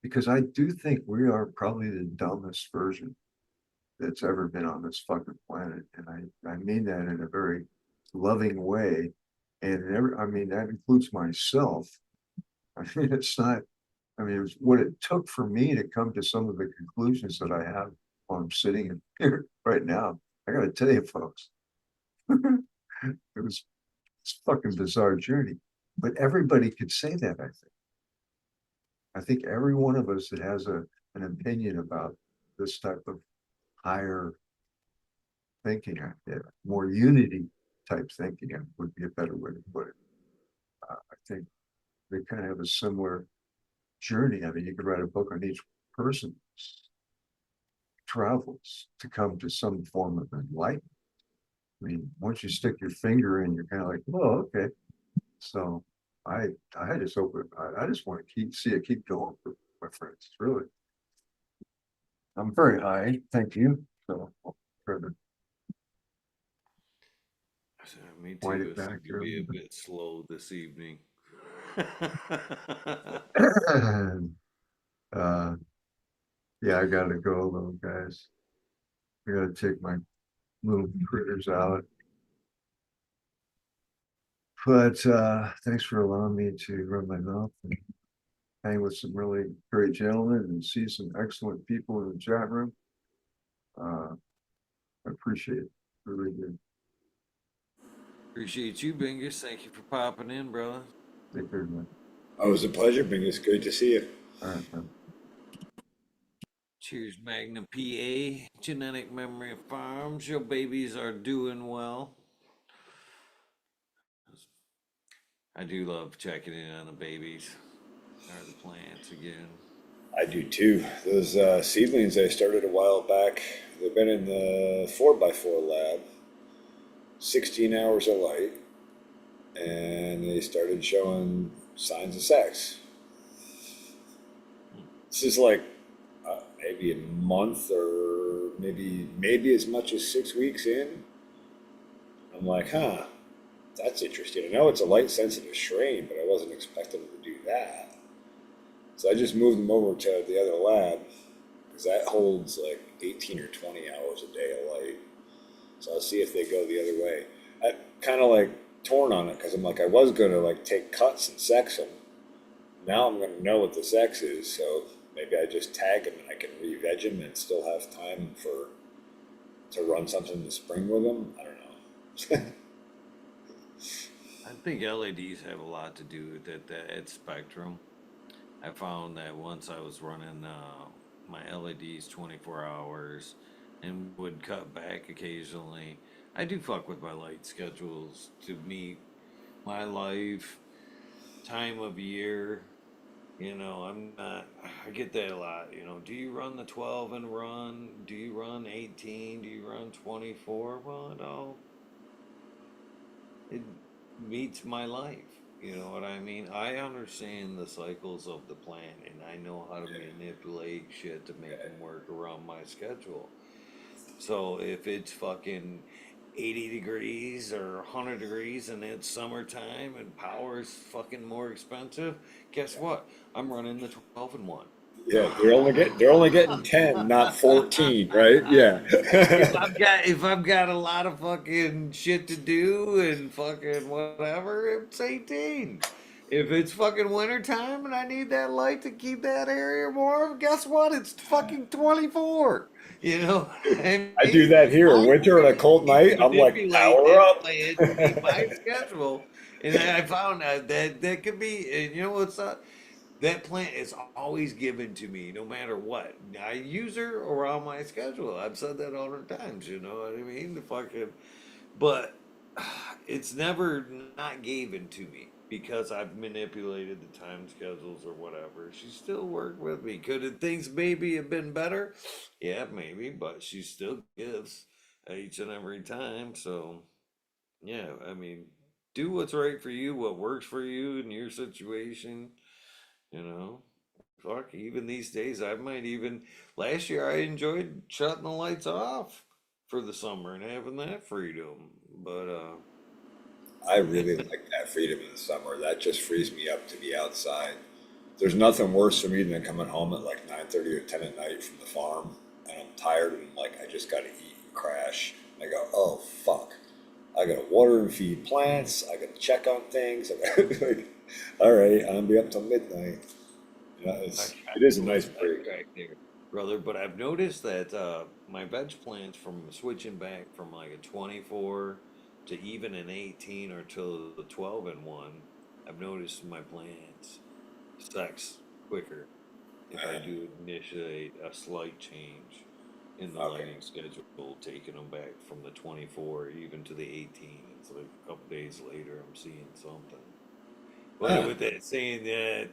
because I do think we are probably the dumbest version that's ever been on this fucking planet. And I mean that in a very loving way. And I mean, that includes myself. I mean, it's not, I mean, it was what it took for me to come to some of the conclusions that I have while I'm sitting here right now. I got to tell you, folks, it was it's a fucking bizarre journey. But everybody could say that, I think. I think every one of us that has an opinion about this type of higher thinking, more unity type thinking would be a better way to put it. I think they kind of have a similar journey. I mean, you could write a book on each person's travels to come to some form of enlightenment. I mean, once you stick your finger in, you're kind of like, oh, okay. So I I just hope I just want to keep see it keep going for my friends. Really, I'm very high. Thank you. So I'll try to me wind too. it I back seem to here. be a bit slow this evening. uh, yeah, I gotta go though, guys. I gotta take my little critters out. But thanks for allowing me to run my mouth and hang with some really great gentlemen and see some excellent people in the chat room. Uh, I appreciate it. Really do. Appreciate you, Bingus. Thank you for popping in, brother. Take care, man. Oh, it was a pleasure, Bing. It's good to see you. All right, man. Cheers, Magnum PA. Genetic Memory Farms. Your babies are doing well. I do love checking in on the babies. are the plants again. I do too. Those seedlings I started a while back, they've been in the 4x4 lab, 16 hours of light, and they started showing signs of sex. This is like maybe a month or maybe as much as 6 weeks in. I'm like, huh, that's interesting. I know it's a light sensitive strain, but I wasn't expecting them to do that. So I just moved them over to the other lab because that holds like 18 or 20 hours a day of light. So I'll see if they go the other way. I kind of like torn on it because I'm like, I was going to like take cuts and sex them. Now I'm going to know what the sex is. So maybe I just tag them and I can re-veg them and still have time to run something in the spring with them. I don't know. I think LEDs have a lot to do with it. That spectrum. I found that once I was running my LEDs 24 hours and would cut back occasionally. I do fuck with my light schedules to meet my life, time of year. I'm not, I get that a lot. Do you run the 12 and run? Do you run 18? Do you run 24? Well, it meets my life. You know what I mean? I understand the cycles of the plant and I know how to manipulate shit to make them work around my schedule. So if it's fucking 80 degrees or 100 degrees and it's summertime and power is fucking more expensive, guess what? I'm running the 12 and 1. Yeah, they're only getting 10, not 14, right? Yeah. If I've got a lot of fucking shit to do and fucking whatever, it's 18. If it's fucking winter time and I need that light to keep that area warm, guess what? It's fucking 24. You know what I I do mean? that here. I Winter on a cold night, I'm like, manipulate power that up. plan to meet my schedule. And I found out that could be, and you know what's up? That plant is always given to me, no matter what. I use her around my schedule. I've said that all the times. You know what I mean? The fucking, but it's never not given to me because I've manipulated the time schedules or whatever. She still worked with me. Could things maybe have been better? Yeah, maybe, but she still gives each and every time. So yeah, I mean, do what's right for you, what works for you in your situation. You know, fuck, even these days, I might even. Last year, I enjoyed shutting the lights off for the summer and having that freedom. But, I really like that freedom in the summer. That just frees me up to be outside. There's nothing worse for me than coming home at like 9:30 or 10 at night from the farm, and I'm tired and I'm like, I just got to eat and crash. I go, oh fuck, I got to water and feed plants. I got to check on things. Like, all right, I'm gonna be up till midnight. I It is a do nice respect break. back there, brother. But I've noticed that my veg plants from switching back from like a 24 to even an 18 or to the 12 and 1, I've noticed my plants sex quicker if I do initiate a slight change in the Okay. lighting schedule, taking them back from the 24 even to the 18. It's like a couple days later, I'm seeing something. But Ah, with that saying that,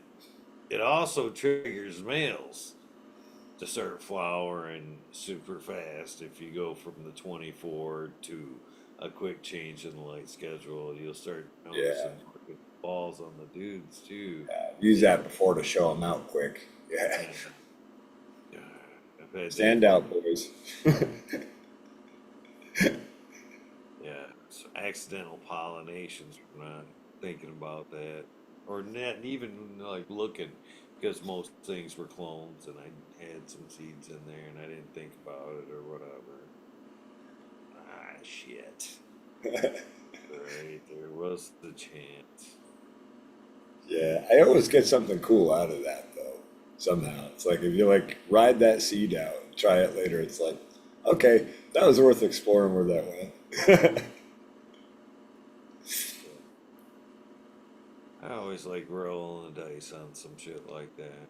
it also triggers males to start flowering super fast. If you go from the 24 to a quick change in the light schedule, you'll start yeah. noticing fucking balls on the dudes too. Use And that before to show them out quick. Yeah. uh, I've had that Stand out, fucking, boys. yeah, it's accidental pollinations. We're not thinking about that, or not even like looking, because most things were clones, and I had some seeds in there, and I didn't think about it or whatever. Ah, shit. Right, there was the chance. Yeah, I always get something cool out of that though. Somehow, it's like if you like ride that seed out, try it later. It's like, okay, that was worth exploring where that went. I always like rolling the dice on some shit like that.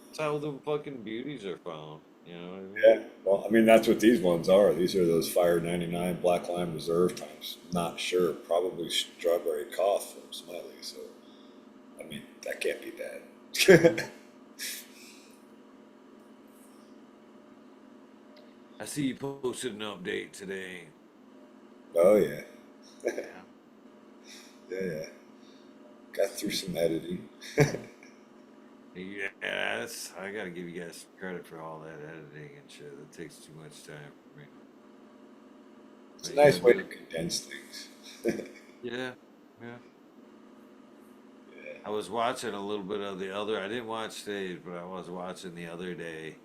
That's how the fucking beauties are found. You know what I mean? Yeah, well, I mean that's what these ones are. These are those Fire 99 Black Lime Reserve times. Not sure, probably strawberry cough from Smiley. So, I mean that can't be bad. I see you posted an update today. Oh yeah, Yeah. yeah. Got through some editing. Yeah, that's, I gotta give you guys credit for all that editing and shit. It takes too much time for me. It's But a you gotta nice way do to it. condense things. Yeah, yeah. Yeah. I was watching a little bit of the other. I didn't watch today, but I was watching the other day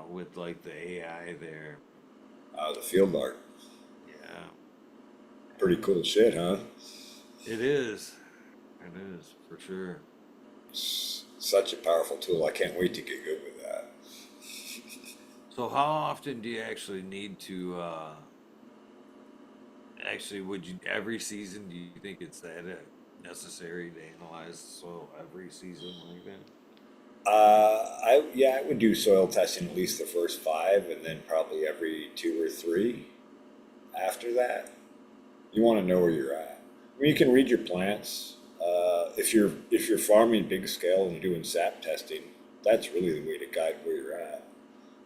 with like the AI there. The field art. Yeah, Pretty cool shit, huh? it is. It is for sure. Such a powerful tool. I can't wait to get good with that. So how often do you actually need to actually would you every season do you think it's that necessary to analyze the soil every season like that? I would do soil testing at least the first five, and then probably every two or three after that. You want to know where you're at. I mean, you can read your plants. If you're farming big scale and you're doing sap testing, that's really the way to guide where you're at.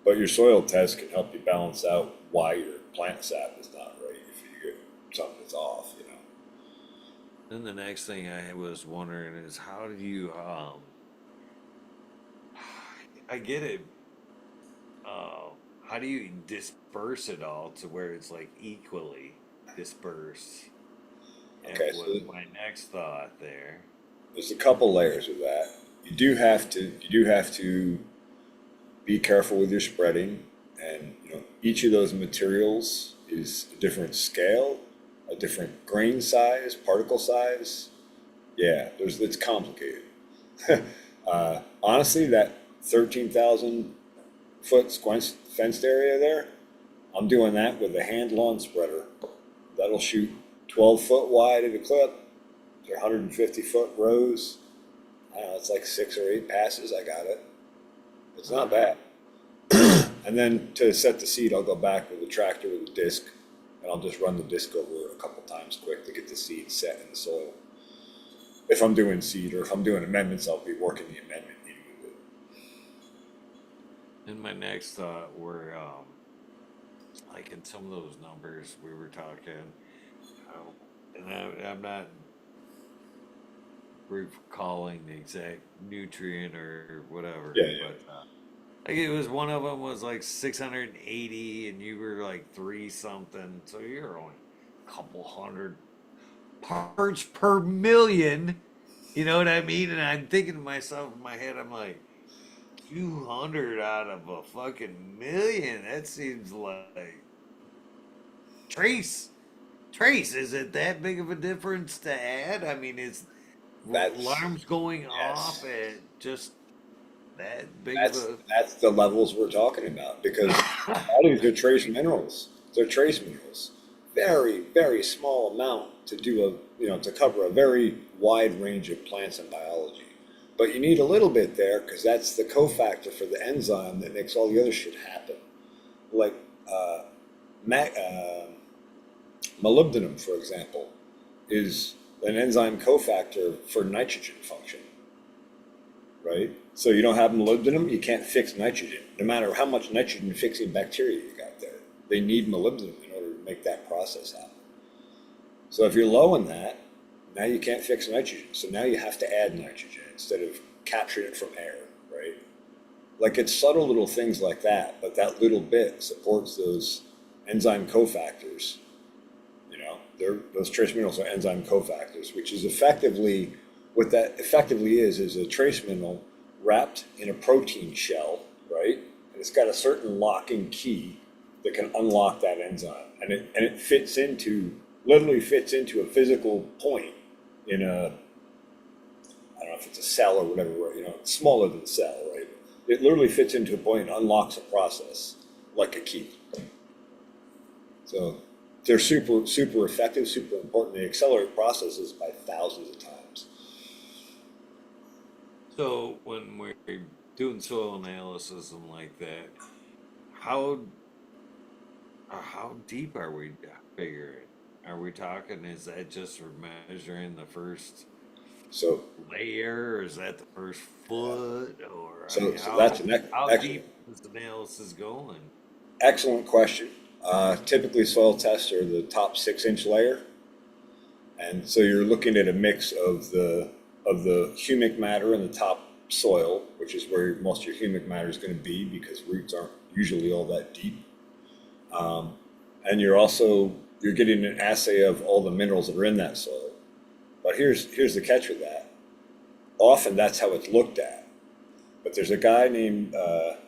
But your soil test can help you balance out why your plant sap is not right if you get something that's off. You know. Then the next thing I was wondering is how do you I get it. Uh, how do you disperse it all to where it's like equally dispersed? Okay, And so was my next thought there. there's a couple layers of that. You do have to be careful with your spreading, and each of those materials is a different scale, a different grain size, particle size. Yeah, it's complicated. Honestly, that 13,000 foot fenced area there, I'm doing that with a hand lawn spreader. That'll shoot 12 foot wide at a clip. They're 150 foot rows. I don't know, it's like 6 or 8 passes. I got it. It's All not right. bad. And then to set the seed, I'll go back with a tractor with a disc, and I'll just run the disc over a couple times quick to get the seed set in the soil. If I'm doing seed, or if I'm doing amendments, I'll be working the amendment in with it. And my next thought were like in some of those numbers we were talking, and I'm not recalling the exact nutrient or whatever, Yeah, yeah. but like it was one of them was like 680, and you were like three something, so you're only a couple hundred parts per million. You know what I mean? And I'm thinking to myself in my head, I'm like, 200 out of a fucking million. That seems like trace. Trace, is it that big of a difference to add? I mean, is That's alarms going off yes. at just that big of That's a. that's the levels we're talking about, because all these are trace minerals. They're trace minerals. Very, very small amount to do to cover a very wide range of plants and biology. But you need a little bit there because that's the cofactor for the enzyme that makes all the other shit happen. Like uh, ma- uh, molybdenum, for example, is an enzyme cofactor for nitrogen function, right? So you don't have molybdenum, you can't fix nitrogen, no matter how much nitrogen fixing bacteria you got there. They need molybdenum in order to make that process happen. So if you're low in that, now you can't fix nitrogen. So now you have to add nitrogen instead of capturing it from air, right? Like it's subtle little things like that, but that little bit supports those enzyme cofactors. Those trace minerals are enzyme cofactors, which is effectively what that effectively is a trace mineral wrapped in a protein shell, right? And it's got a certain locking key that can unlock that enzyme, and it literally fits into a physical point in a, I don't know if it's a cell or whatever, it's smaller than a cell, right? It literally fits into a point and unlocks a process like a key. So they're super, super effective, super important. They accelerate processes by thousands of times. So when we're doing soil analysis and like that, how how deep are we figuring? Are we talking? Is that just for measuring the first? So, layer? Or is that the first foot? Or I mean, so that's an how excellent, deep is the analysis going? excellent question. Typically, soil tests are the top 6 inch layer, and so you're looking at a mix of the humic matter in the top soil, which is where most of your humic matter is going to be because roots aren't usually all that deep. And you're getting an assay of all the minerals that are in that soil. But here's the catch with that. Often that's how it's looked at. But there's a guy named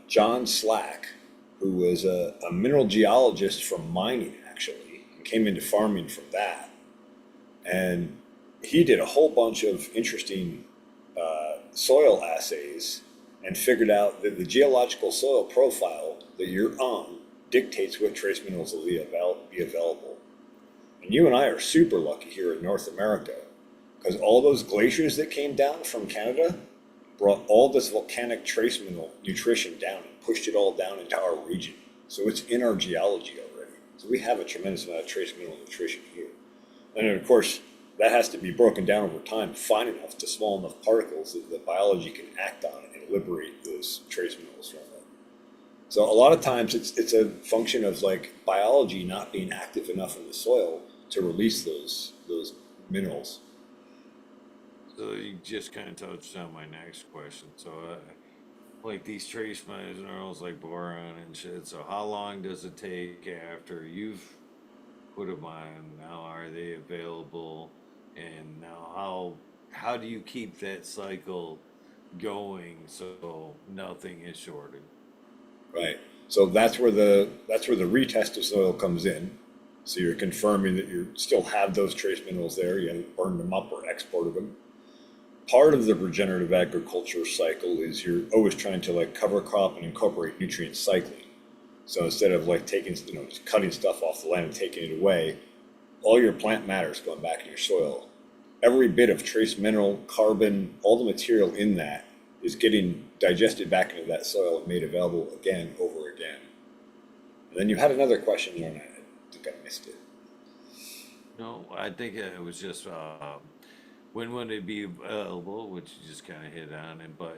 John Slack who was a mineral geologist from mining actually, and came into farming from that. And he did a whole bunch of interesting soil assays and figured out that the geological soil profile that you're on dictates what trace minerals will be available. And you and I are super lucky here in North America because all those glaciers that came down from Canada brought all this volcanic trace mineral nutrition down and pushed it all down into our region. So it's in our geology already. So we have a tremendous amount of trace mineral nutrition here. And then, of course, that has to be broken down over time, fine enough to small enough particles that the biology can act on it and liberate those trace minerals from it. So a lot of times it's a function of like biology not being active enough in the soil to release those minerals. So you just kind of touched on my next question. So, like these trace minerals like boron and shit. So, how long does it take after you've put them on? Now, are they available? And now, how do you keep that cycle going so nothing is shorted? Right. So that's where the retest of soil comes in. So you're confirming that you still have those trace minerals there. You haven't burned them up or exported them. Part of the regenerative agriculture cycle is you're always trying to like cover crop and incorporate nutrient cycling. So instead of like taking, just cutting stuff off the land and taking it away, all your plant matter is going back in your soil. Every bit of trace mineral, carbon, all the material in that is getting digested back into that soil and made available again over again. And then you had another question there, and I think I missed it. No, I think it was just when would it be available, which you just kind of hit on it. But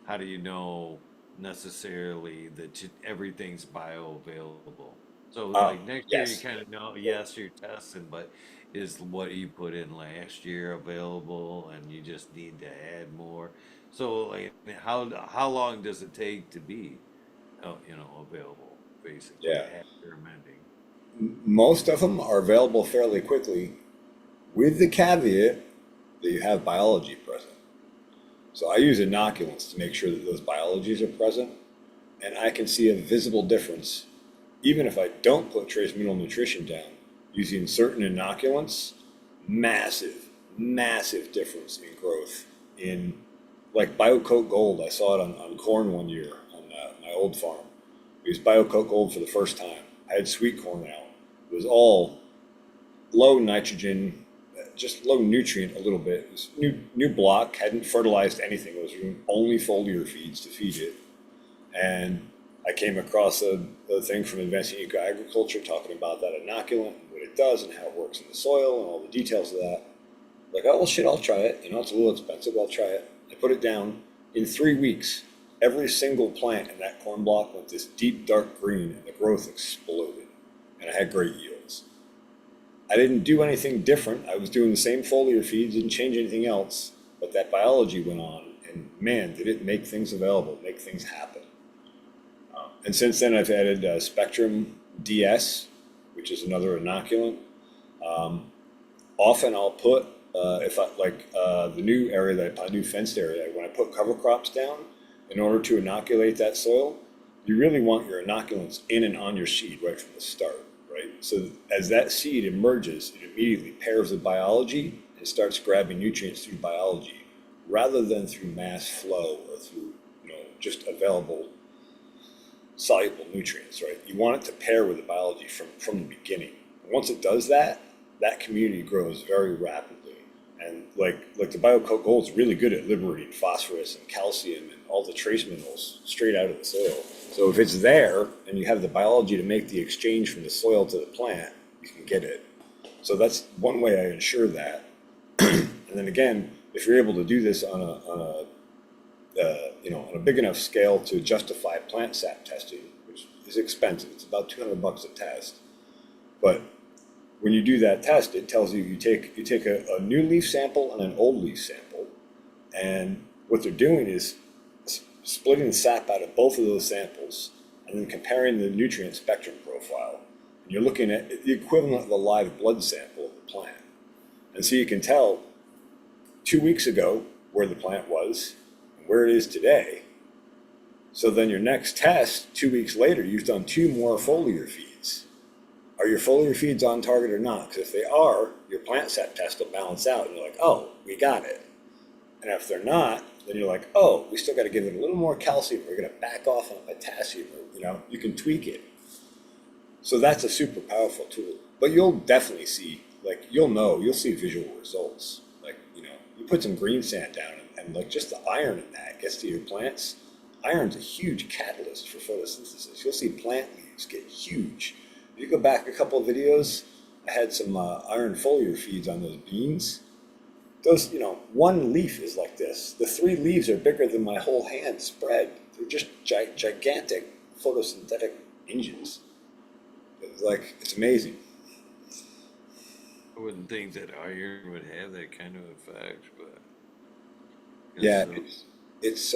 how do you know necessarily that everything's bioavailable? So Oh, like next year, you yes. kind of know, yes, you're testing, but is what you put in last year available, and you just need to add more? So like, how long does it take to be, available, basically Yeah. after amending? Most of them are available fairly quickly, with the caveat that you have biology present. So I use inoculants to make sure that those biologies are present, and I can see a visible difference, even if I don't put trace mineral nutrition down, using certain inoculants, massive, massive difference in growth. In like BioCoat Gold, I saw it on corn one year on my old farm. We used BioCoat Gold for the first time. I had sweet corn out. It was all low nitrogen, just low nutrient a little bit. It was new block, hadn't fertilized anything. It was only foliar feeds to feed it. And I came across a thing from Advancing Eco Agriculture talking about that inoculant and what it does and how it works in the soil and all the details of that. Like, oh, well, shit, I'll try it. It's a little expensive. I'll try it. I put it down. In 3 weeks, every single plant in that corn block went this deep, dark green, and the growth exploded. And I had great yields. I didn't do anything different. I was doing the same foliar feeds, didn't change anything else. But that biology went on, and man, did it make things available, make things happen. And since then, I've added Spectrum DS, which is another inoculant. Um, Often I'll put, if I like the new area that I plant, new fenced area, when I put cover crops down, in order to inoculate that soil, you really want your inoculants in and on your seed right from the start, right? So as that seed emerges, it immediately pairs with biology and starts grabbing nutrients through biology, rather than through mass flow or through, just available soluble nutrients, right? You want it to pair with the biology from the beginning. And once it does that, that community grows very rapidly. And like the BioCoat Gold is really good at liberating phosphorus and calcium and all the trace minerals straight out of the soil. So if it's there and you have the biology to make the exchange from the soil to the plant, you can get it. So that's one way I ensure that. And then again, if you're able to do this on a big enough scale to justify plant sap testing, which is expensive, it's about $200 a test. But when you do that test, it tells you take a new leaf sample and an old leaf sample, and what they're doing is splitting the sap out of both of those samples and then comparing the nutrient spectrum profile. And you're looking at the equivalent of a live blood sample of the plant. And so you can tell 2 weeks ago where the plant was and where it is today. So then your next test, 2 weeks later, you've done 2 more foliar feeds. Are your foliar feeds on target or not? Because if they are, your plant sap test will balance out and you're like, oh, we got it. And if they're not, then you're like, oh, we still got to give it a little more calcium. We're going to back off on potassium. Or, you can tweak it. So that's a super powerful tool. But you'll definitely see, you'll see visual results. You put some green sand down and just the iron in that gets to your plants. Iron's a huge catalyst for photosynthesis. You'll see plant leaves get huge. If you go back a couple of videos, I had some iron foliar feeds on those beans. Those, one leaf is like this. The 3 leaves are bigger than my whole hand spread. They're just gigantic photosynthetic engines. It's amazing. I wouldn't think that iron would have that kind of effect, but yeah, it's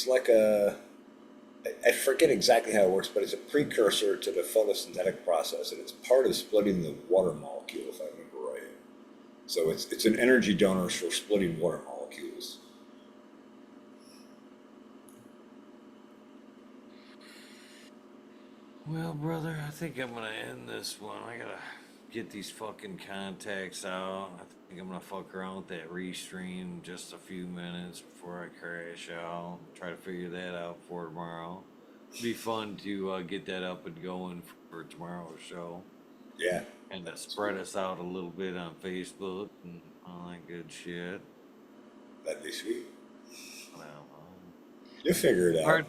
like I forget exactly how it works, but it's a precursor to the photosynthetic process, and it's part of splitting the water molecule, if I remember right. So it's an energy donor for splitting water molecules. well, brother, I think I'm gonna end this one. I gotta get these fucking contacts out. I think I'm gonna fuck around with that restream just a few minutes before I crash out. Try to figure that out for tomorrow. It'd be fun to get that up and going for tomorrow's show. Yeah. And to spread us out a little bit on Facebook and all that good shit. That'd be sweet. Well, You'll figure it out. hard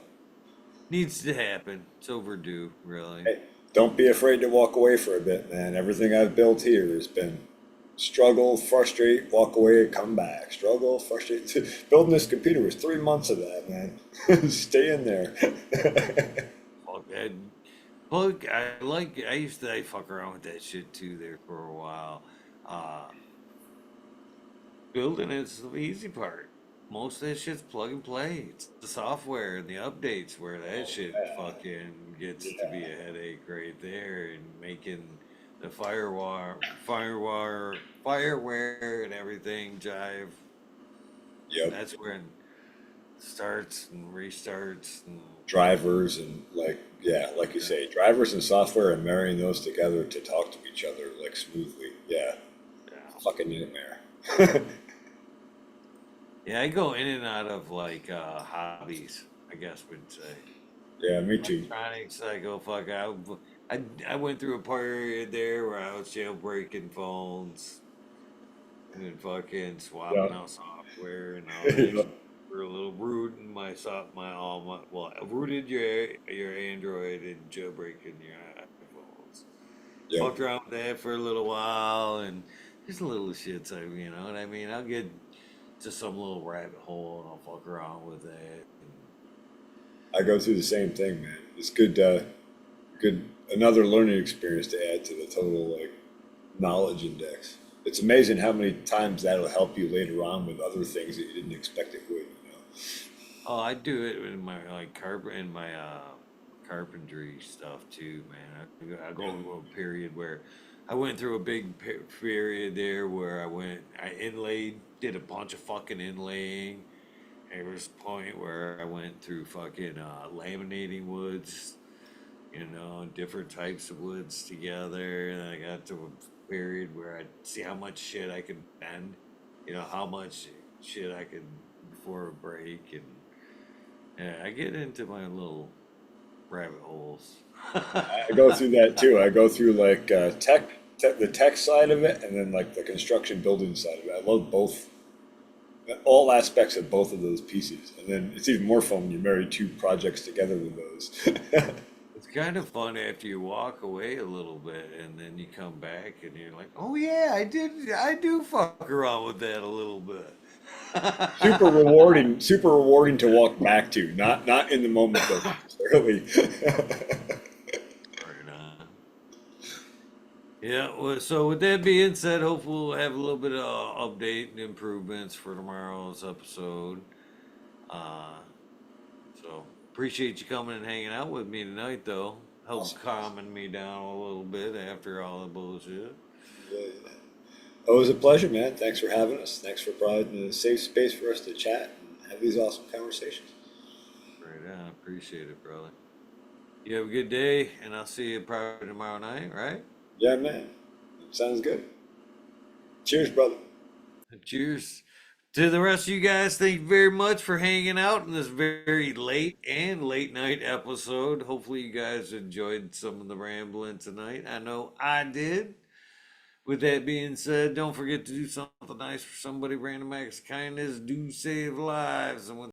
needs to happen. It's overdue, really. Hey, don't be afraid to walk away for a bit, man. Everything I've built here has been struggle, frustrate, walk away, come back. Struggle, frustrate. Building this computer was 3 months of that, man. Stay in there. Fuck that. Look, I used to fuck around with that shit too there for a while. Building is the easy part. Most of that shit's plug and play. It's the software and the updates where that shit fucking gets to be a headache right there, and making the firewire and everything jive. Yep. That's when it starts and restarts and Drivers and like you say, drivers and software and marrying those together to talk to each other smoothly. Yeah. Fucking nightmare. Yeah, I go in and out of hobbies, I guess we'd say. Yeah, me too. Electronics, I go fuck out. I went through a period there where I was jailbreaking phones and fucking swapping out software and all that. Yeah. For a little rooting rooted your Android and jailbreaking your iPhones. Yeah. Fucked around with that for a little while, and just little shits. You know what I mean? I'll get to some little rabbit hole and I'll fuck around with that. I go through the same thing, man. It's good, another learning experience to add to the total knowledge index. It's amazing how many times that'll help you later on with other things that you didn't expect it would. Oh, I do it in my carpentry stuff too, man. I go through a period where I went through a big period there where I inlaid, did a bunch of fucking inlaying. There was a point where I went through fucking laminating woods, different types of woods together. And I got to a period where I'd see how much shit I could bend, how much shit I could before a break. And yeah, I get into my little rabbit holes. I go through that too. I go through the tech side of it, and then the construction building side of it. I love both, all aspects of both of those pieces. And then it's even more fun when you marry 2 projects together with those. It's kind of fun after you walk away a little bit and then you come back and you're like, oh yeah, I do fuck around with that a little bit. Super rewarding to walk back to, not in the moment though necessarily. Right on. Yeah, well, so with that being said, hopefully we'll have a little bit of update and improvements for tomorrow's episode. Uh, so appreciate you coming and hanging out with me tonight, though. Helps Awesome. calming me down a little bit after all the bullshit. Yeah, yeah. Oh, it was a pleasure, man. Thanks for having us. Thanks for providing a safe space for us to chat and have these awesome conversations. Right on, appreciate it, brother. You have a good day, and I'll see you probably tomorrow night, right? Yeah, man. Sounds good. Cheers, brother. Cheers. To the rest of you guys, thank you very much for hanging out in this very late and late night episode. Hopefully, you guys enjoyed some of the rambling tonight. I know I did. With that being said, don't forget to do something nice for somebody. Random acts of kindness do save lives. And with